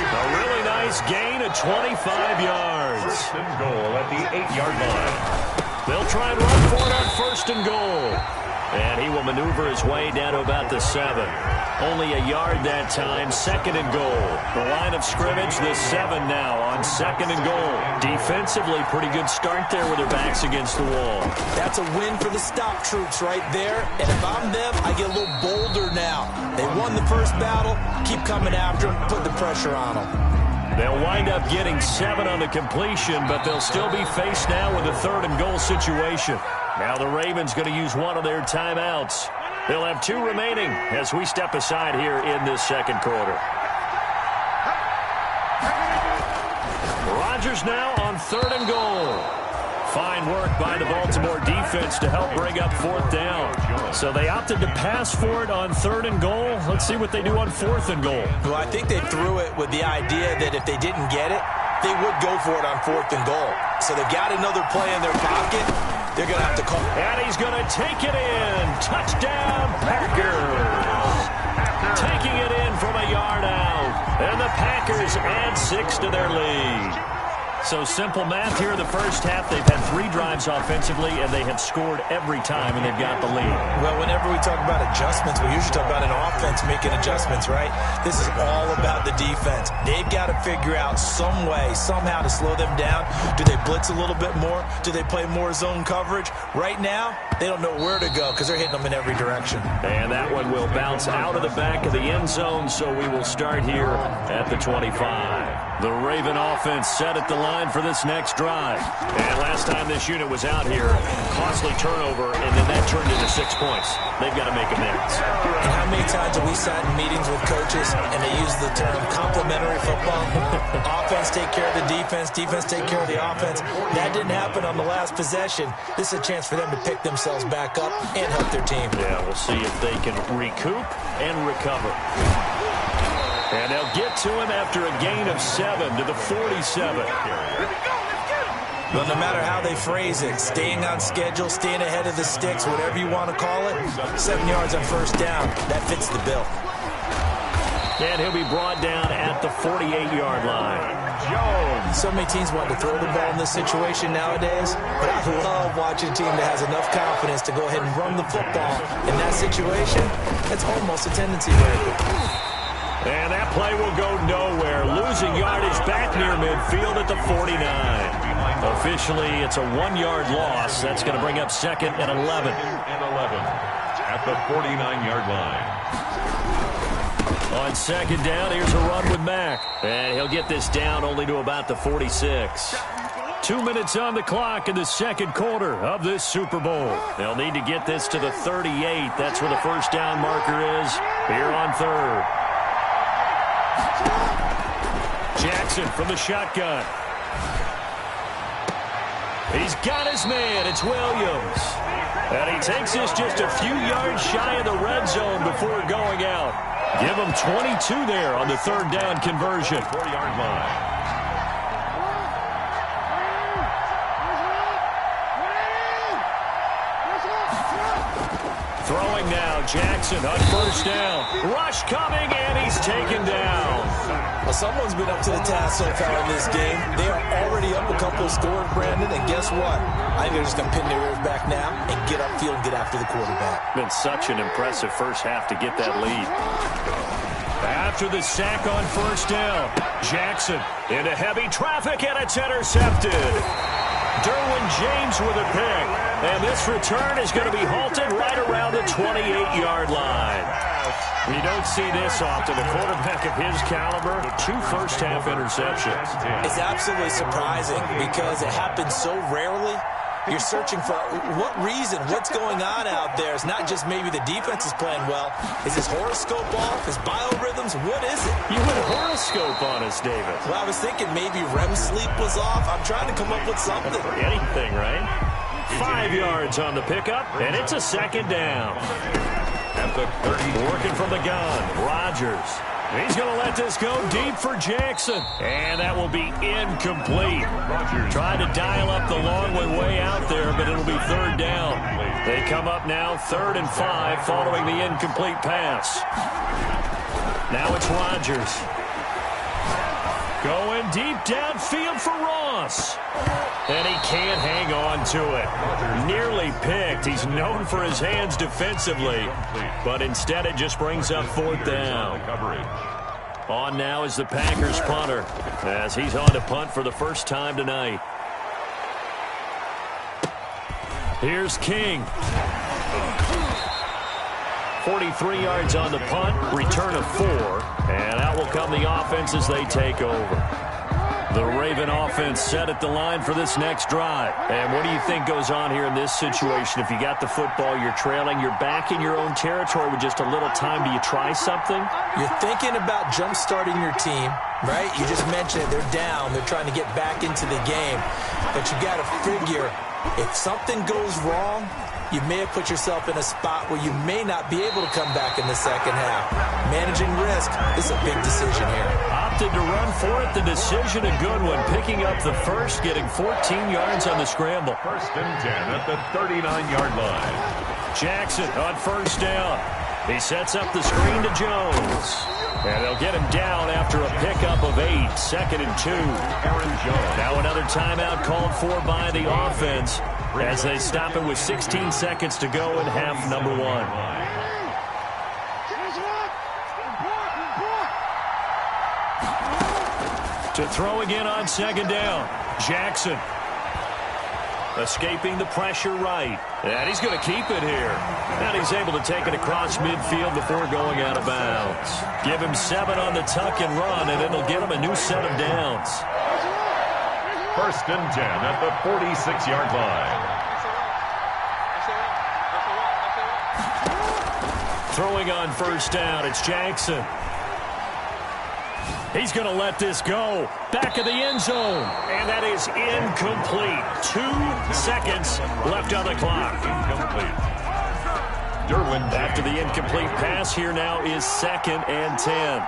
A really nice gain of 25 yards. 1st and goal at the 8-yard line. They'll try and run for it on 1st and goal. And he will maneuver his way down to about the 7. Only a yard that time, 2nd and goal. The line of scrimmage, the 7 now on 2nd and goal. Defensively, pretty good start there with their backs against the wall. That's a win for the stop troops right there. And if I'm them, I get a little bolder now. They won the first battle. Keep coming after them. Put the pressure on them. They'll wind up getting 7 on the completion, but they'll still be faced now with a 3rd and goal situation. Now the Ravens going to use one of their timeouts. They'll have 2 remaining as we step aside here in this 2nd quarter. Rodgers now on 3rd and goal. Fine work by the Baltimore defense to help bring up 4th down. So they opted to pass for it on 3rd and goal. Let's see what they do on 4th and goal. Well, I think they threw it with the idea that if they didn't get it, they would go for it on 4th and goal. So they've got another play in their pocket. They're going to have to call. And he's going to take it in. Touchdown, Packers. Taking it in from a yard out. And the Packers add 6 to their lead. So simple math here in the first half. They've had 3 drives offensively, and they have scored every time, and they've got the lead. Well, whenever we talk about adjustments, we usually talk about an offense making adjustments, right? This is all about the defense. They've got to figure out some way, somehow to slow them down. Do they blitz a little bit more? Do they play more zone coverage? Right now, they don't know where to go because they're hitting them in every direction. And that one will bounce out of the back of the end zone, so we will start here at the 25. The Raven offense set at the line for this next drive. And last time this unit was out here, costly turnover, and then that turned into 6 points. They've got to make amends. And how many times have we sat in meetings with coaches and they use the term complementary football? Offense take care of the defense, defense take care of the offense. That didn't happen on the last possession. This is a chance for them to pick themselves back up and help their team. Yeah, we'll see if they can recoup and recover. And they'll get to him after a gain of 7 to the 47. Well, no matter how they phrase it, staying on schedule, staying ahead of the sticks, whatever you want to call it, 7 yards on first down, that fits the bill. And he'll be brought down at the 48-yard line. So many teams want to throw the ball in this situation nowadays, but I love watching a team that has enough confidence to go ahead and run the football. In that situation, that's almost a tendency breaker. And that play will go nowhere. Losing yardage back near midfield at the 49. Officially, it's a 1-yard loss. That's going to bring up 2nd and 11. At the 49-yard line. On 2nd down, here's a run with Mack. And he'll get this down only to about the 46. 2 minutes on the clock in the second quarter of this Super Bowl. They'll need to get this to the 38. That's where the first down marker is here on 3rd. Jackson from the shotgun. He's got his man. It's Williams. And he takes this just a few yards shy of the red zone before going out. Give him 22 there on the 3rd down conversion. 4-yard line. Throwing now, Jackson on first down. Rush coming, and he's taken down. Well, someone's been up to the task so far in this game. They are already up a couple of scores, Brandon, and guess what? I think they're just going to pin their ears back now and get upfield and get after the quarterback. Been such an impressive first half to get that lead. After the sack on first down, Jackson into heavy traffic, and it's intercepted. Derwin James with a pick. And this return is going to be halted right around the 28-yard line. You don't see this often. A quarterback of his caliber, 2 first-half interceptions. It's absolutely surprising because it happens so rarely. You're searching for what reason, what's going on out there. It's not just maybe the defense is playing well. Is his horoscope off? His biorhythms? What is it? You went horoscope on us, David. Well, I was thinking maybe REM sleep was off. I'm trying to come up with something. Anything, right? 5 yards on the pickup, and it's a 2nd down. At the 30. Working from the gun, Rodgers. He's going to let this go deep for Jackson. And that will be incomplete. Rodgers tried to dial up the long way out there, but it'll be 3rd down. They come up now 3rd and 5 following the incomplete pass. Now it's Rodgers. Going deep downfield for Ross. And he can't hang on to it. Nearly picked. He's known for his hands defensively. But instead it just brings up 4th down. On now is the Packers punter, as he's on to punt for the first time tonight. Here's King. 43 yards on the punt, return of 4, and out will come the offense as they take over. The Raven offense set at the line for this next drive. And what do you think goes on here in this situation? If you got the football, you're trailing, you're back in your own territory with just a little time. Do you try something? You're thinking about jump-starting your team, right? You just mentioned it. They're down. They're trying to get back into the game. But you got to figure, if something goes wrong, you may have put yourself in a spot where you may not be able to come back in the second half. Managing risk is a big decision here. Opted to run for it. The decision, a good one. Picking up the first, getting 14 yards on the scramble. 1st and 10 at the 39-yard line. Jackson on first down. He sets up the screen to Jones. And they'll get him down after a pickup of 8. 2nd and 2. Aaron Jones. Now another timeout called for by the offense as they stop it with 16 seconds to go in half number 1. To throw again on 2nd down. Jackson. Escaping the pressure right. And he's going to keep it here. And he's able to take it across midfield before going out of bounds. Give him 7 on the tuck and run, and it'll get him a new set of downs. 1st and 10 at the 46-yard line. Throwing on 1st down, it's Jackson. He's going to let this go. Back of the end zone. And that is incomplete. 2 seconds left on the clock. Incomplete. Derwin after the incomplete pass here now is 2nd and 10.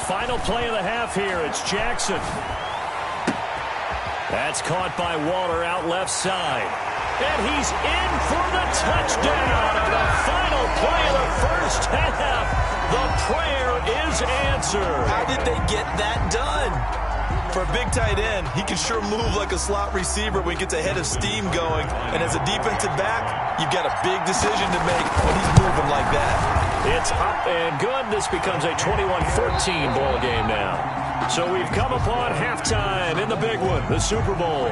Final play of the half here. It's Jackson. That's caught by Waller out left side. And he's in for the touchdown on the final play of the first half. The prayer is answered. How did they get that done? For a big tight end, he can sure move like a slot receiver when he gets a head of steam going. And as a defensive back, you've got a big decision to make when he's moving like that. It's up and good. This becomes a 21-14 ball game now. So we've come upon halftime in the big one, the Super Bowl.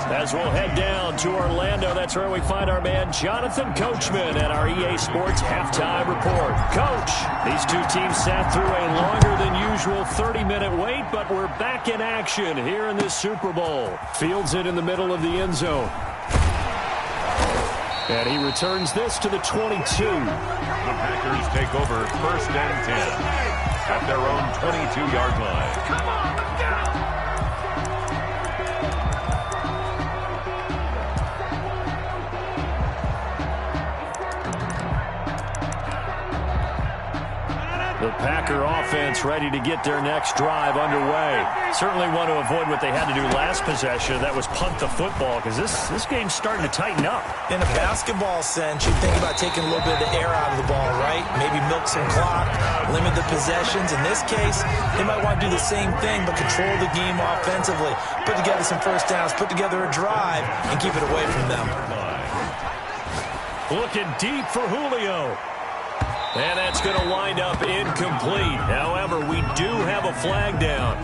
As we'll head down to Orlando, that's where we find our man Jonathan Coachman at our EA Sports Halftime Report. Coach, these two teams sat through a longer than usual 30-minute wait, but we're back in action here in this Super Bowl. Fields it in the middle of the end zone. And he returns this to the 22. The Packers take over 1st and 10 at their own 22-yard line. Come on, let's go! The Packer offense ready to get their next drive underway. Certainly want to avoid what they had to do last possession. That was punt the football, because this game's starting to tighten up. In a basketball sense, you think about taking a little bit of the air out of the ball, right? Maybe milk some clock, limit the possessions. In this case, they might want to do the same thing, but control the game offensively. Put together some first downs, put together a drive, and keep it away from them. Looking deep for Julio. And that's going to wind up incomplete. However, we do have a flag down.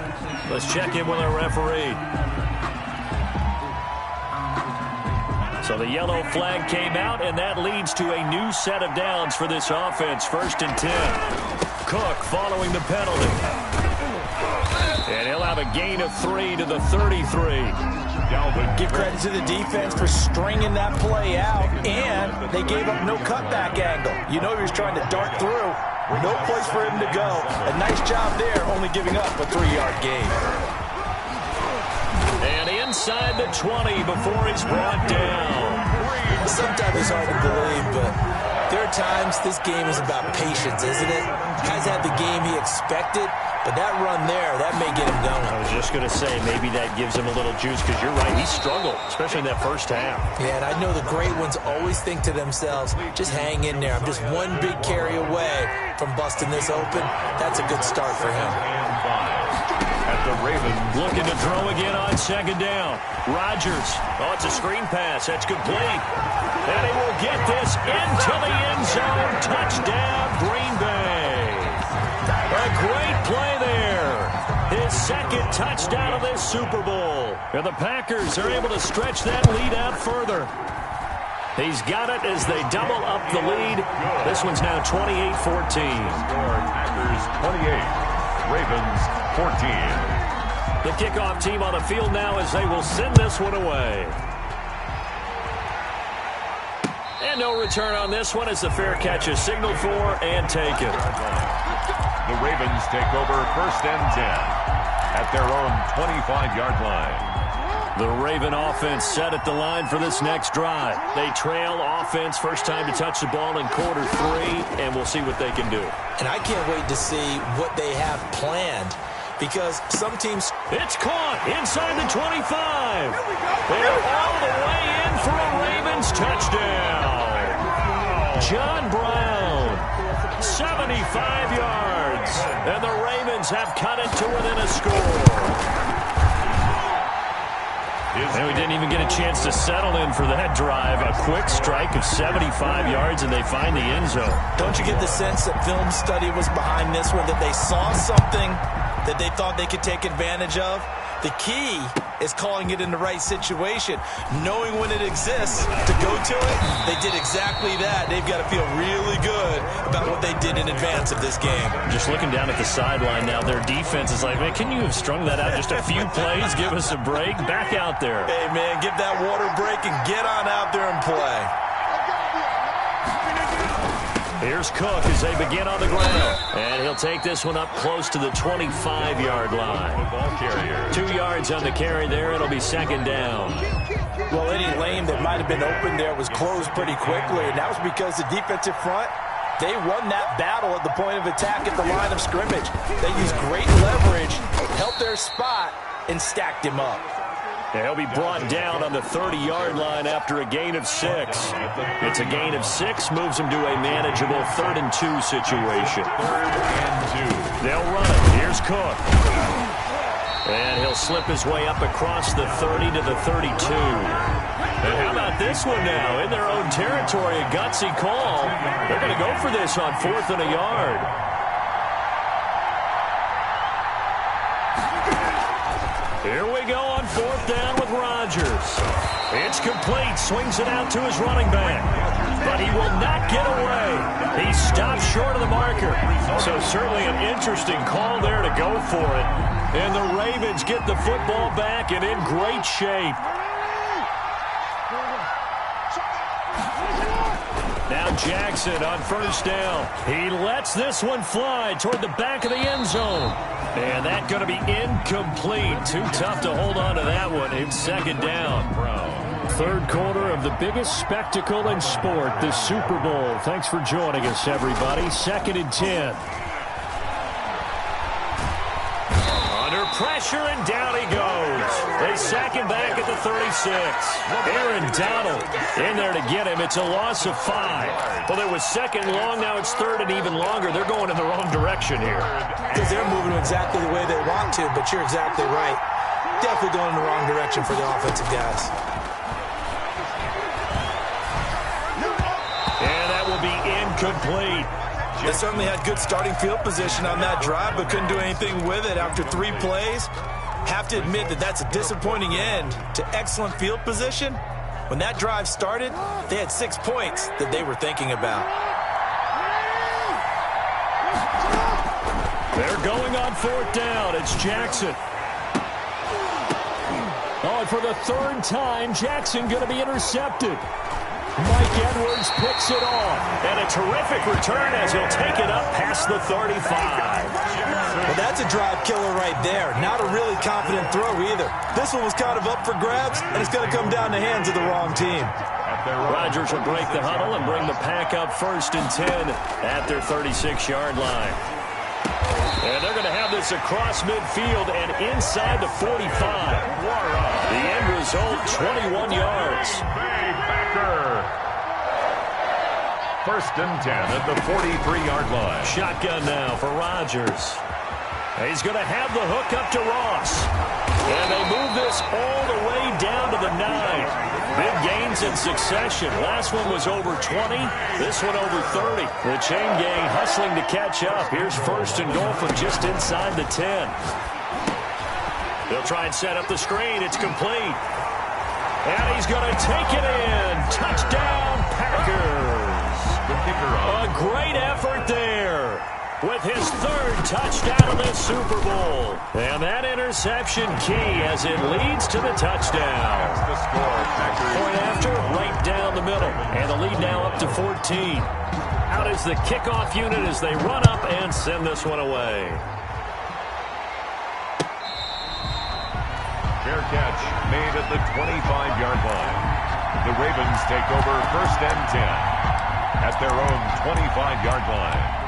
Let's check in with our referee. So the yellow flag came out, and that leads to a new set of downs for this offense. 1st and 10. Cook following the penalty. And he'll have a gain of 3 to the 33. Give credit to the defense for stringing that play out, and they gave up no cutback angle. You know he was trying to dart through. No place for him to go. A nice job there, only giving up a 3-yard gain. And inside the 20 before he's brought down. Sometimes it's hard to believe, but there are times this game is about patience, isn't it? Guys had the game he expected, but that run there, that may get him going. I was just going to say, maybe that gives him a little juice, because you're right, he struggled, especially in that first half. Yeah, and I know the great ones always think to themselves, just hang in there. I'm just one big carry away from busting this open. That's a good start for him. At the Ravens. Looking to throw again on 2nd down. Rodgers. Oh, it's a screen pass. That's complete. And he will get this into the end zone. Touchdown, Green Bay. A great play there. His 2nd touchdown of this Super Bowl. And the Packers are able to stretch that lead out further. He's got it as they double up the lead. This one's now 28-14. Packers 28, Ravens 14. The kickoff team on the field now as they will send this one away. And no return on this one as the fair catch is signaled for and taken. The Ravens take over 1st and 10 at their own 25-yard line. The Raven offense set at the line for this next drive. They trail offense, first time to touch the ball in quarter 3, and we'll see what they can do. And I can't wait to see what they have planned, because some teams... It's caught inside the 25. They're all the way in for a Ravens touchdown. John Brown, 75 yards, and the Ravens have cut it to within a score. And we didn't even get a chance to settle in for that drive. A quick strike of 75 yards, and they find the end zone. Don't you get the sense that film study was behind this one, that they saw something that they thought they could take advantage of? The key is calling it in the right situation, knowing when it exists to go to it. They did exactly that. They've got to feel really good about what they did in advance of this game. Just looking down at the sideline now, their defense is like, man, can you have strung that out just a few plays? Give us a break. Back out there. Hey, man, give that water break and get on out there and play. Here's Cook as they begin on the ground. And he'll take this one up close to the 25-yard line. 2 yards on the carry there. It'll be second down. Well, any lane that might have been open there was closed pretty quickly, and that was because the defensive front, they won that battle at the point of attack at the line of scrimmage. They used great leverage, held their spot, and stacked him up. He'll be brought down on the 30-yard line after a gain of 6. It's a gain of 6, moves him to a manageable 3rd and 2 situation. 3rd and 2. They'll run it. Here's Cook. And he'll slip his way up across the 30 to the 32. And how about this one now? In their own territory, a gutsy call. They're going to go for this on 4th and a yard. Here we go on 4th down with Rodgers. It's complete. Swings it out to his running back. But he will not get away. He stops short of the marker. So certainly an interesting call there to go for it. And the Ravens get the football back and in great shape. Now Jackson on 1st down. He lets this one fly toward the back of the end zone. And that's going to be incomplete. Too tough to hold on to that one. It's 2nd down. 3rd quarter of the biggest spectacle in sport, the Super Bowl. Thanks for joining us, everybody. 2nd and 10. Under pressure, and down he goes. They sack him back at the 36. Aaron Donald in there to get him. It's a loss of 5. Well, it was 2nd long. Now it's 3rd and even longer. They're going in the wrong direction here. Because they're moving exactly the way they want to, but you're exactly right. Definitely going in the wrong direction for the offensive guys. And that will be incomplete. They certainly had good starting field position on that drive, but couldn't do anything with it after 3 plays. Have to admit that that's a disappointing end to excellent field position. When that drive started, they had 6 points that they were thinking about. They're going on 4th down. It's Jackson. Oh, and for the 3rd time, Jackson going to be intercepted. Mike Edwards picks it off. And a terrific return as he'll take it up past the 35. Well, that's a drive killer right there. Not a really confident throw either. This one was kind of up for grabs, and it's going to come down the hands of the wrong team. Rodgers will break the huddle and bring the pack up 1st and 10 at their 36-yard line. And they're going to have this across midfield and inside the 45. The end result, 21 yards. 1st and 10 at the 43-yard line. Shotgun now for Rodgers. He's going to have the hook up to Ross. And they move this all the way down to the 9. Big gains in succession. Last one was over 20. This one over 30. The chain gang hustling to catch up. Here's 1st and goal from just inside the 10. They'll try and set up the screen. It's complete. And he's going to take it in. Touchdown, Packers. The kicker A great effort there with his 3rd touchdown of this Super Bowl. And that interception key as it leads to the touchdown. That's the score. Packers. Point after, right down the middle. And the lead now up to 14. Out is the kickoff unit as they run up and send this one away. Fair catch made at the 25-yard line. The Ravens take over 1st and 10 at their own 25-yard line.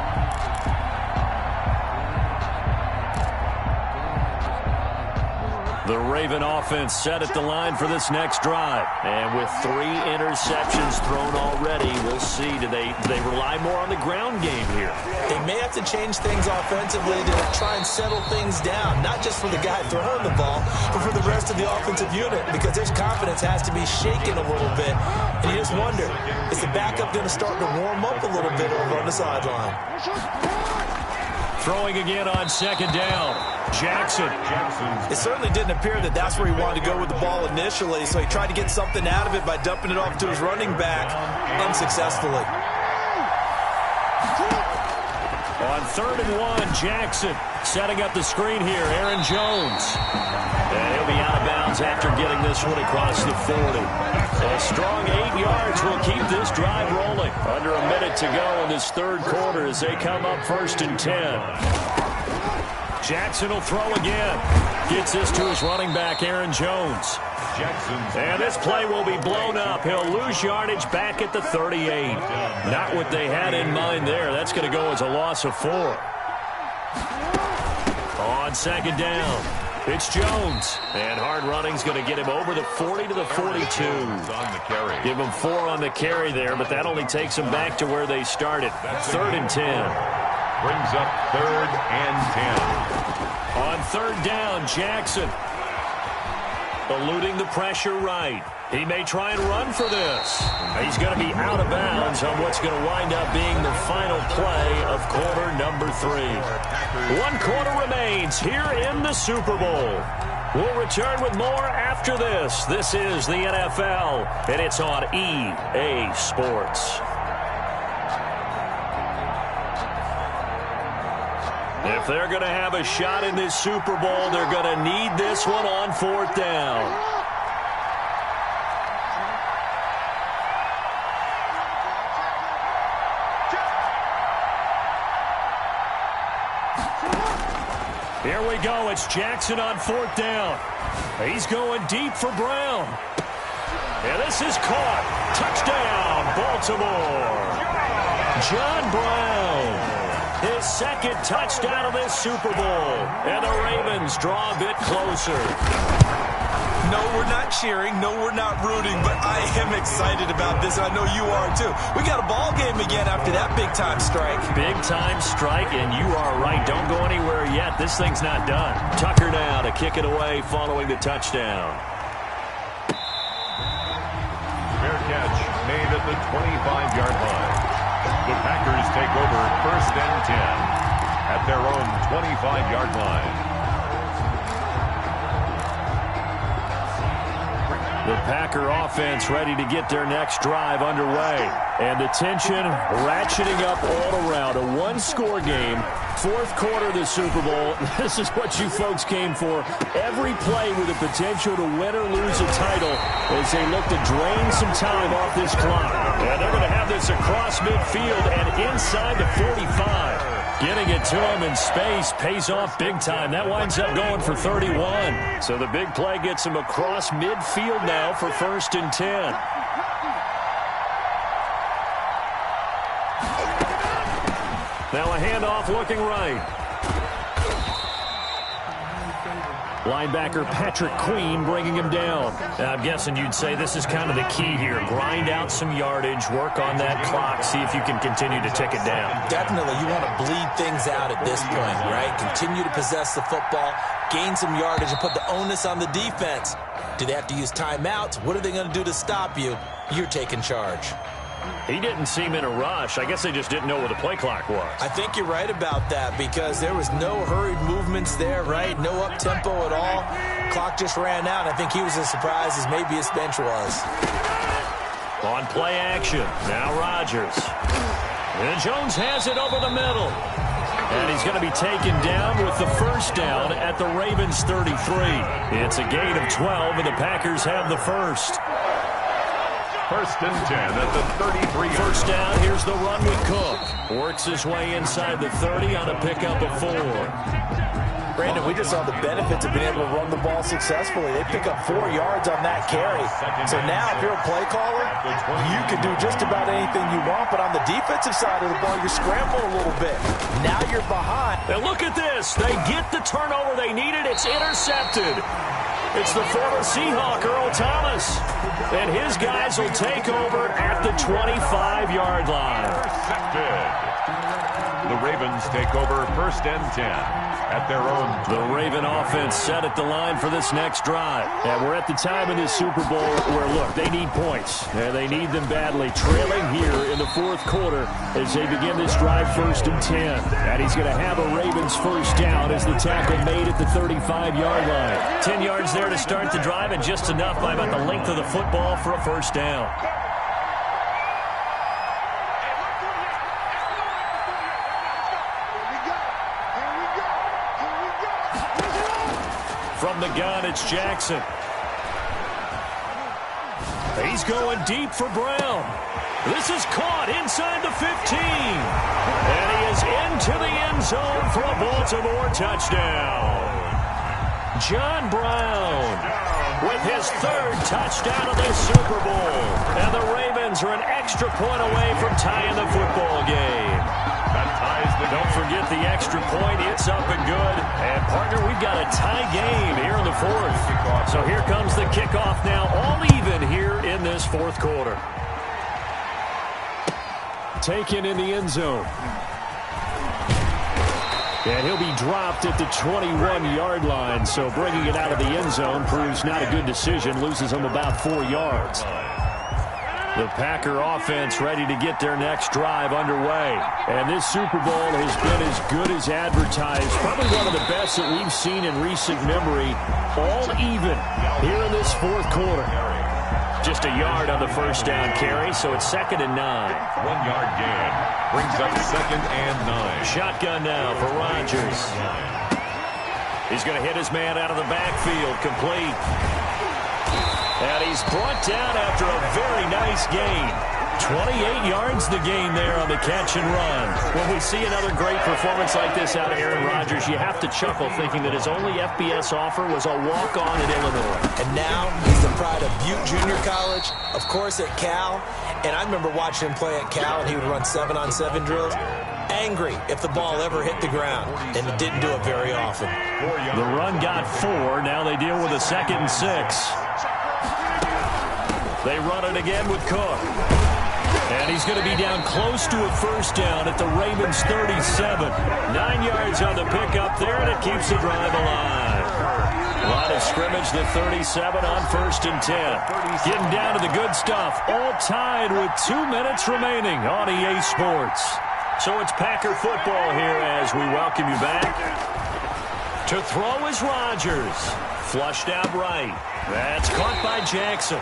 The Raven offense set at the line for this next drive. And with 3 interceptions thrown already, we'll see. Do they rely more on the ground game here? They may have to change things offensively to try and settle things down, not just for the guy throwing the ball, but for the rest of the offensive unit, because their confidence has to be shaken a little bit. And you just wonder, is the backup going to start to warm up a little bit over on the sideline? Throwing again on second down. Jackson. It certainly didn't appear that that's where he wanted to go with the ball initially, so he tried to get something out of it by dumping it off to his running back unsuccessfully. On 3rd and 1, Jackson setting up the screen here. Aaron Jones. And he'll be out of bounds after getting this one across the 40. A strong 8 yards will keep this drive rolling. Under a minute to go in this third quarter as they come up 1st and 10. Jackson will throw again. Gets this to his running back, Aaron Jones. And this play will be blown up. He'll lose yardage back at the 38. Not what they had in mind there. That's going to go as a loss of 4. On second down, it's Jones. And hard running's going to get him over the 40 to the 42. Give him 4 on the carry there, but that only takes them back to where they started. 3rd and 10. Brings up 3rd and 10. On 3rd down, Jackson. Eluding the pressure right. He may try and run for this. He's going to be out of bounds on what's going to wind up being the final play of quarter number 3. 1 quarter remains here in the Super Bowl. We'll return with more after this. This is the NFL, and it's on EA Sports. If they're going to have a shot in this Super Bowl, they're going to need this one on 4th down. Here we go. It's Jackson on 4th down. He's going deep for Brown. And this is caught. Touchdown, Baltimore. John Brown. His 2nd touchdown of this Super Bowl. And the Ravens draw a bit closer. No, we're not cheering. No, we're not rooting. But I am excited about this, and I know you are too. We got a ball game again after that big-time strike. Big-time strike, and you are right. Don't go anywhere yet. This thing's not done. Tucker now to kick it away following the touchdown. Fair catch made at the 25-yard line. The Packers take over 1st and 10 at their own 25-yard line. The Packer offense ready to get their next drive underway. And the tension ratcheting up all around. A 1-score game. 4th quarter of the Super Bowl. This is what you folks came for. Every play with the potential to win or lose a title as they look to drain some time off this clock. And they're going to have this across midfield and inside the 45. Getting it to him in space pays off big time. That winds up going for 31. So the big play gets him across midfield now for 1st and 10. Now a handoff looking right. Linebacker Patrick Queen bringing him down. I'm guessing you'd say this is kind of the key here. Grind out some yardage, work on that clock, see if you can continue to tick it down. Definitely, you want to bleed things out at this point, right? Continue to possess the football, gain some yardage, and put the onus on the defense. Do they have to use timeouts? What are they going to do to stop you? You're taking charge. He didn't seem in a rush. I guess they just didn't know what the play clock was. I think you're right about that because there was no hurried movements there, right? No up-tempo at all. Clock just ran out. I think he was as surprised as maybe his bench was. On play action, now Rodgers. And Jones has it over the middle. And he's going to be taken down with the 1st down at the Ravens 33. It's a gain of 12, and the Packers have the 1st. 1st and 10 at the 33. 1st down, here's the run with Cook. Works his way inside the 30 on a pickup of 4. Brandon, we just saw the benefits of being able to run the ball successfully. They pick up 4 yards on that carry. So now if you're a play caller, you can do just about anything you want. But on the defensive side of the ball, you're scrambling a little bit. Now you're behind. And look at this. They get the turnover they needed. It's intercepted. It's the former Seahawk, Earl Thomas. And his guys will take over at the 25-yard line. Intercepted. The Ravens take over 1st and 10 at their own. The Raven offense set at the line for this next drive. And we're at the time in this Super Bowl where, look, they need points. And they need them badly. Trailing here in the 4th quarter as they begin this drive 1st and 10. And he's going to have a Ravens first down as the tackle made at the 35-yard line. 10 yards there to start the drive and just enough by about the length of the football for a first down. From the gun, it's Jackson. He's going deep for Brown. This is caught inside the 15. And he is into the end zone for a Baltimore touchdown. John Brown with his 3rd touchdown of this Super Bowl. And the Ravens are an extra point away from tying the football game. Don't forget the extra point. It's up and good. And, partner, we've got a tie game here in the 4th. So here comes the kickoff now, all even here in this 4th quarter. Taken in the end zone. And he'll be dropped at the 21-yard line. So bringing it out of the end zone proves not a good decision. Loses him about 4 yards. The Packer offense ready to get their next drive underway. And this Super Bowl has been as good as advertised. Probably one of the best that we've seen in recent memory. All even here in this 4th quarter. Just a yard on the first down carry, so it's 2nd and 9. 1-yard gain brings up 2nd and 9. Shotgun now for Rodgers. He's going to hit his man out of the backfield, complete. And he's brought down after a very nice gain. 28 yards the gain there on the catch and run. When we see another great performance like this out of Aaron Rodgers, you have to chuckle thinking that his only FBS offer was a walk-on at Illinois. And now he's the pride of Butte Junior College, of course at Cal. And I remember watching him play at Cal, and he would run 7-on-7 drills. Angry if the ball ever hit the ground, and he didn't do it very often. The run got 4. Now they deal with a 2nd and 6. They run it again with Cook. And he's going to be down close to a first down at the Ravens 37. 9 yards on the pickup there, and it keeps the drive alive. A lot of scrimmage, the 37 on 1st and 10. Getting down to the good stuff. All tied with 2 minutes remaining on EA Sports. So it's Packer football here as we welcome you back. To throw is Rodgers. Flushed out right. That's caught by Jackson.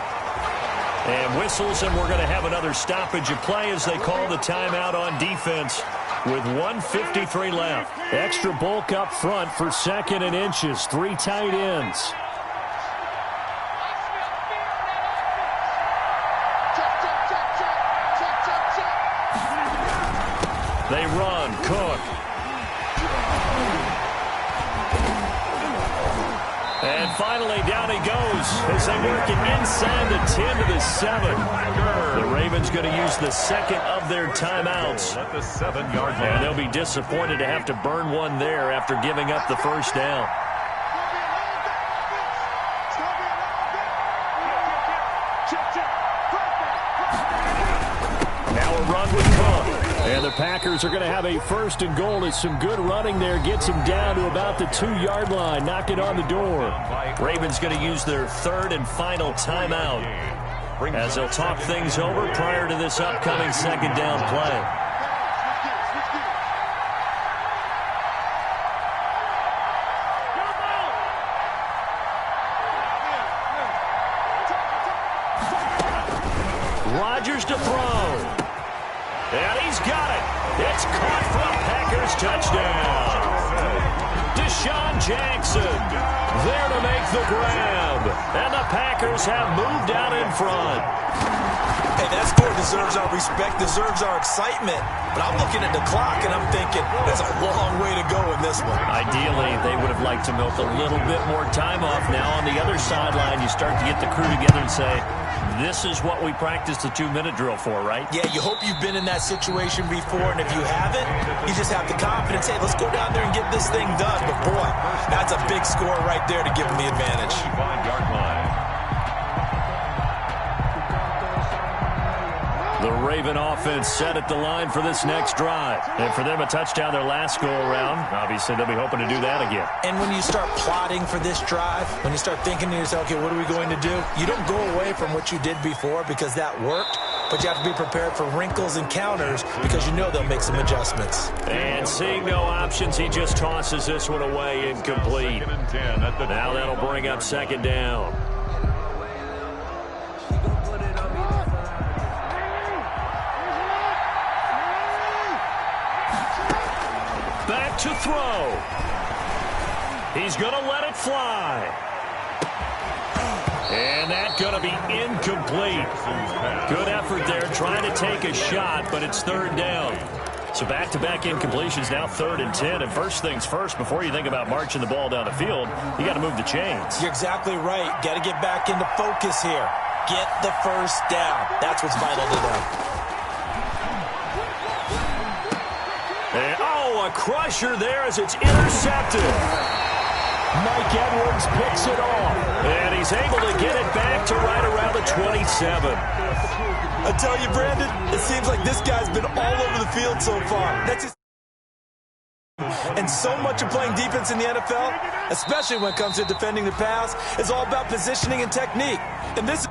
And whistles, and we're going to have another stoppage of play as they call the timeout on defense with 1:53 left. Extra bulk up front for 2nd and inches. 3 tight ends. They run. Cook. And finally, down he goes as they work it inside the 10 to the 7. The Ravens going to use the 2nd of their timeouts. At the 7-yard line. And they'll be disappointed to have to burn one there after giving up the first down. Now a run with Cook. And the Packers are going to have a 1st and goal as some good running there gets him down to about the 2-yard line, knocking on the door. Ravens going to use their 3rd and final timeout as they'll talk things over prior to this upcoming 2nd down play. Rodgers to throw. And he's got it. It's caught for a Packers touchdown. Deshaun Jackson there to make the grab. And the Packers have moved out in front. Hey, that score deserves our respect, deserves our excitement. But I'm looking at the clock, and I'm thinking that's a long way to go in this one. Ideally, they would have liked to milk a little bit more time off. Now, on the other sideline, you start to get the crew together and say, this is what we practiced the 2-minute drill for, right? Yeah, you hope you've been in that situation before, and if you haven't, you just have the confidence, hey, let's go down there and get this thing done. But, boy, that's a big score right there to give them the advantage. 5-yard line. The even offense set at the line for this next drive. And for them, a touchdown their last go-around. Obviously, they'll be hoping to do that again. And when you start plotting for this drive, when you start thinking to yourself, okay, what are we going to do? You don't go away from what you did before because that worked, but you have to be prepared for wrinkles and counters because you know they'll make some adjustments. And seeing no options, he just tosses this one away incomplete. Now that'll bring up second down. Back to throw. He's going to let it fly. And that's going to be incomplete. Good effort there, trying to take a shot, but it's third down. So back-to-back incompletions, now 3rd and 10. And first things first, before you think about marching the ball down the field, you got to move the chains. You're exactly right. Got to get back into focus here. Get the first down. That's what's vital to them. And, a crusher there as it's intercepted. Mike Edwards picks it off. And he's able to get it back to right around the 27. I tell you, Brandon, it seems like this guy's been all over the field so far. And so much of playing defense in the NFL, especially when it comes to defending the pass, is all about positioning and technique. And this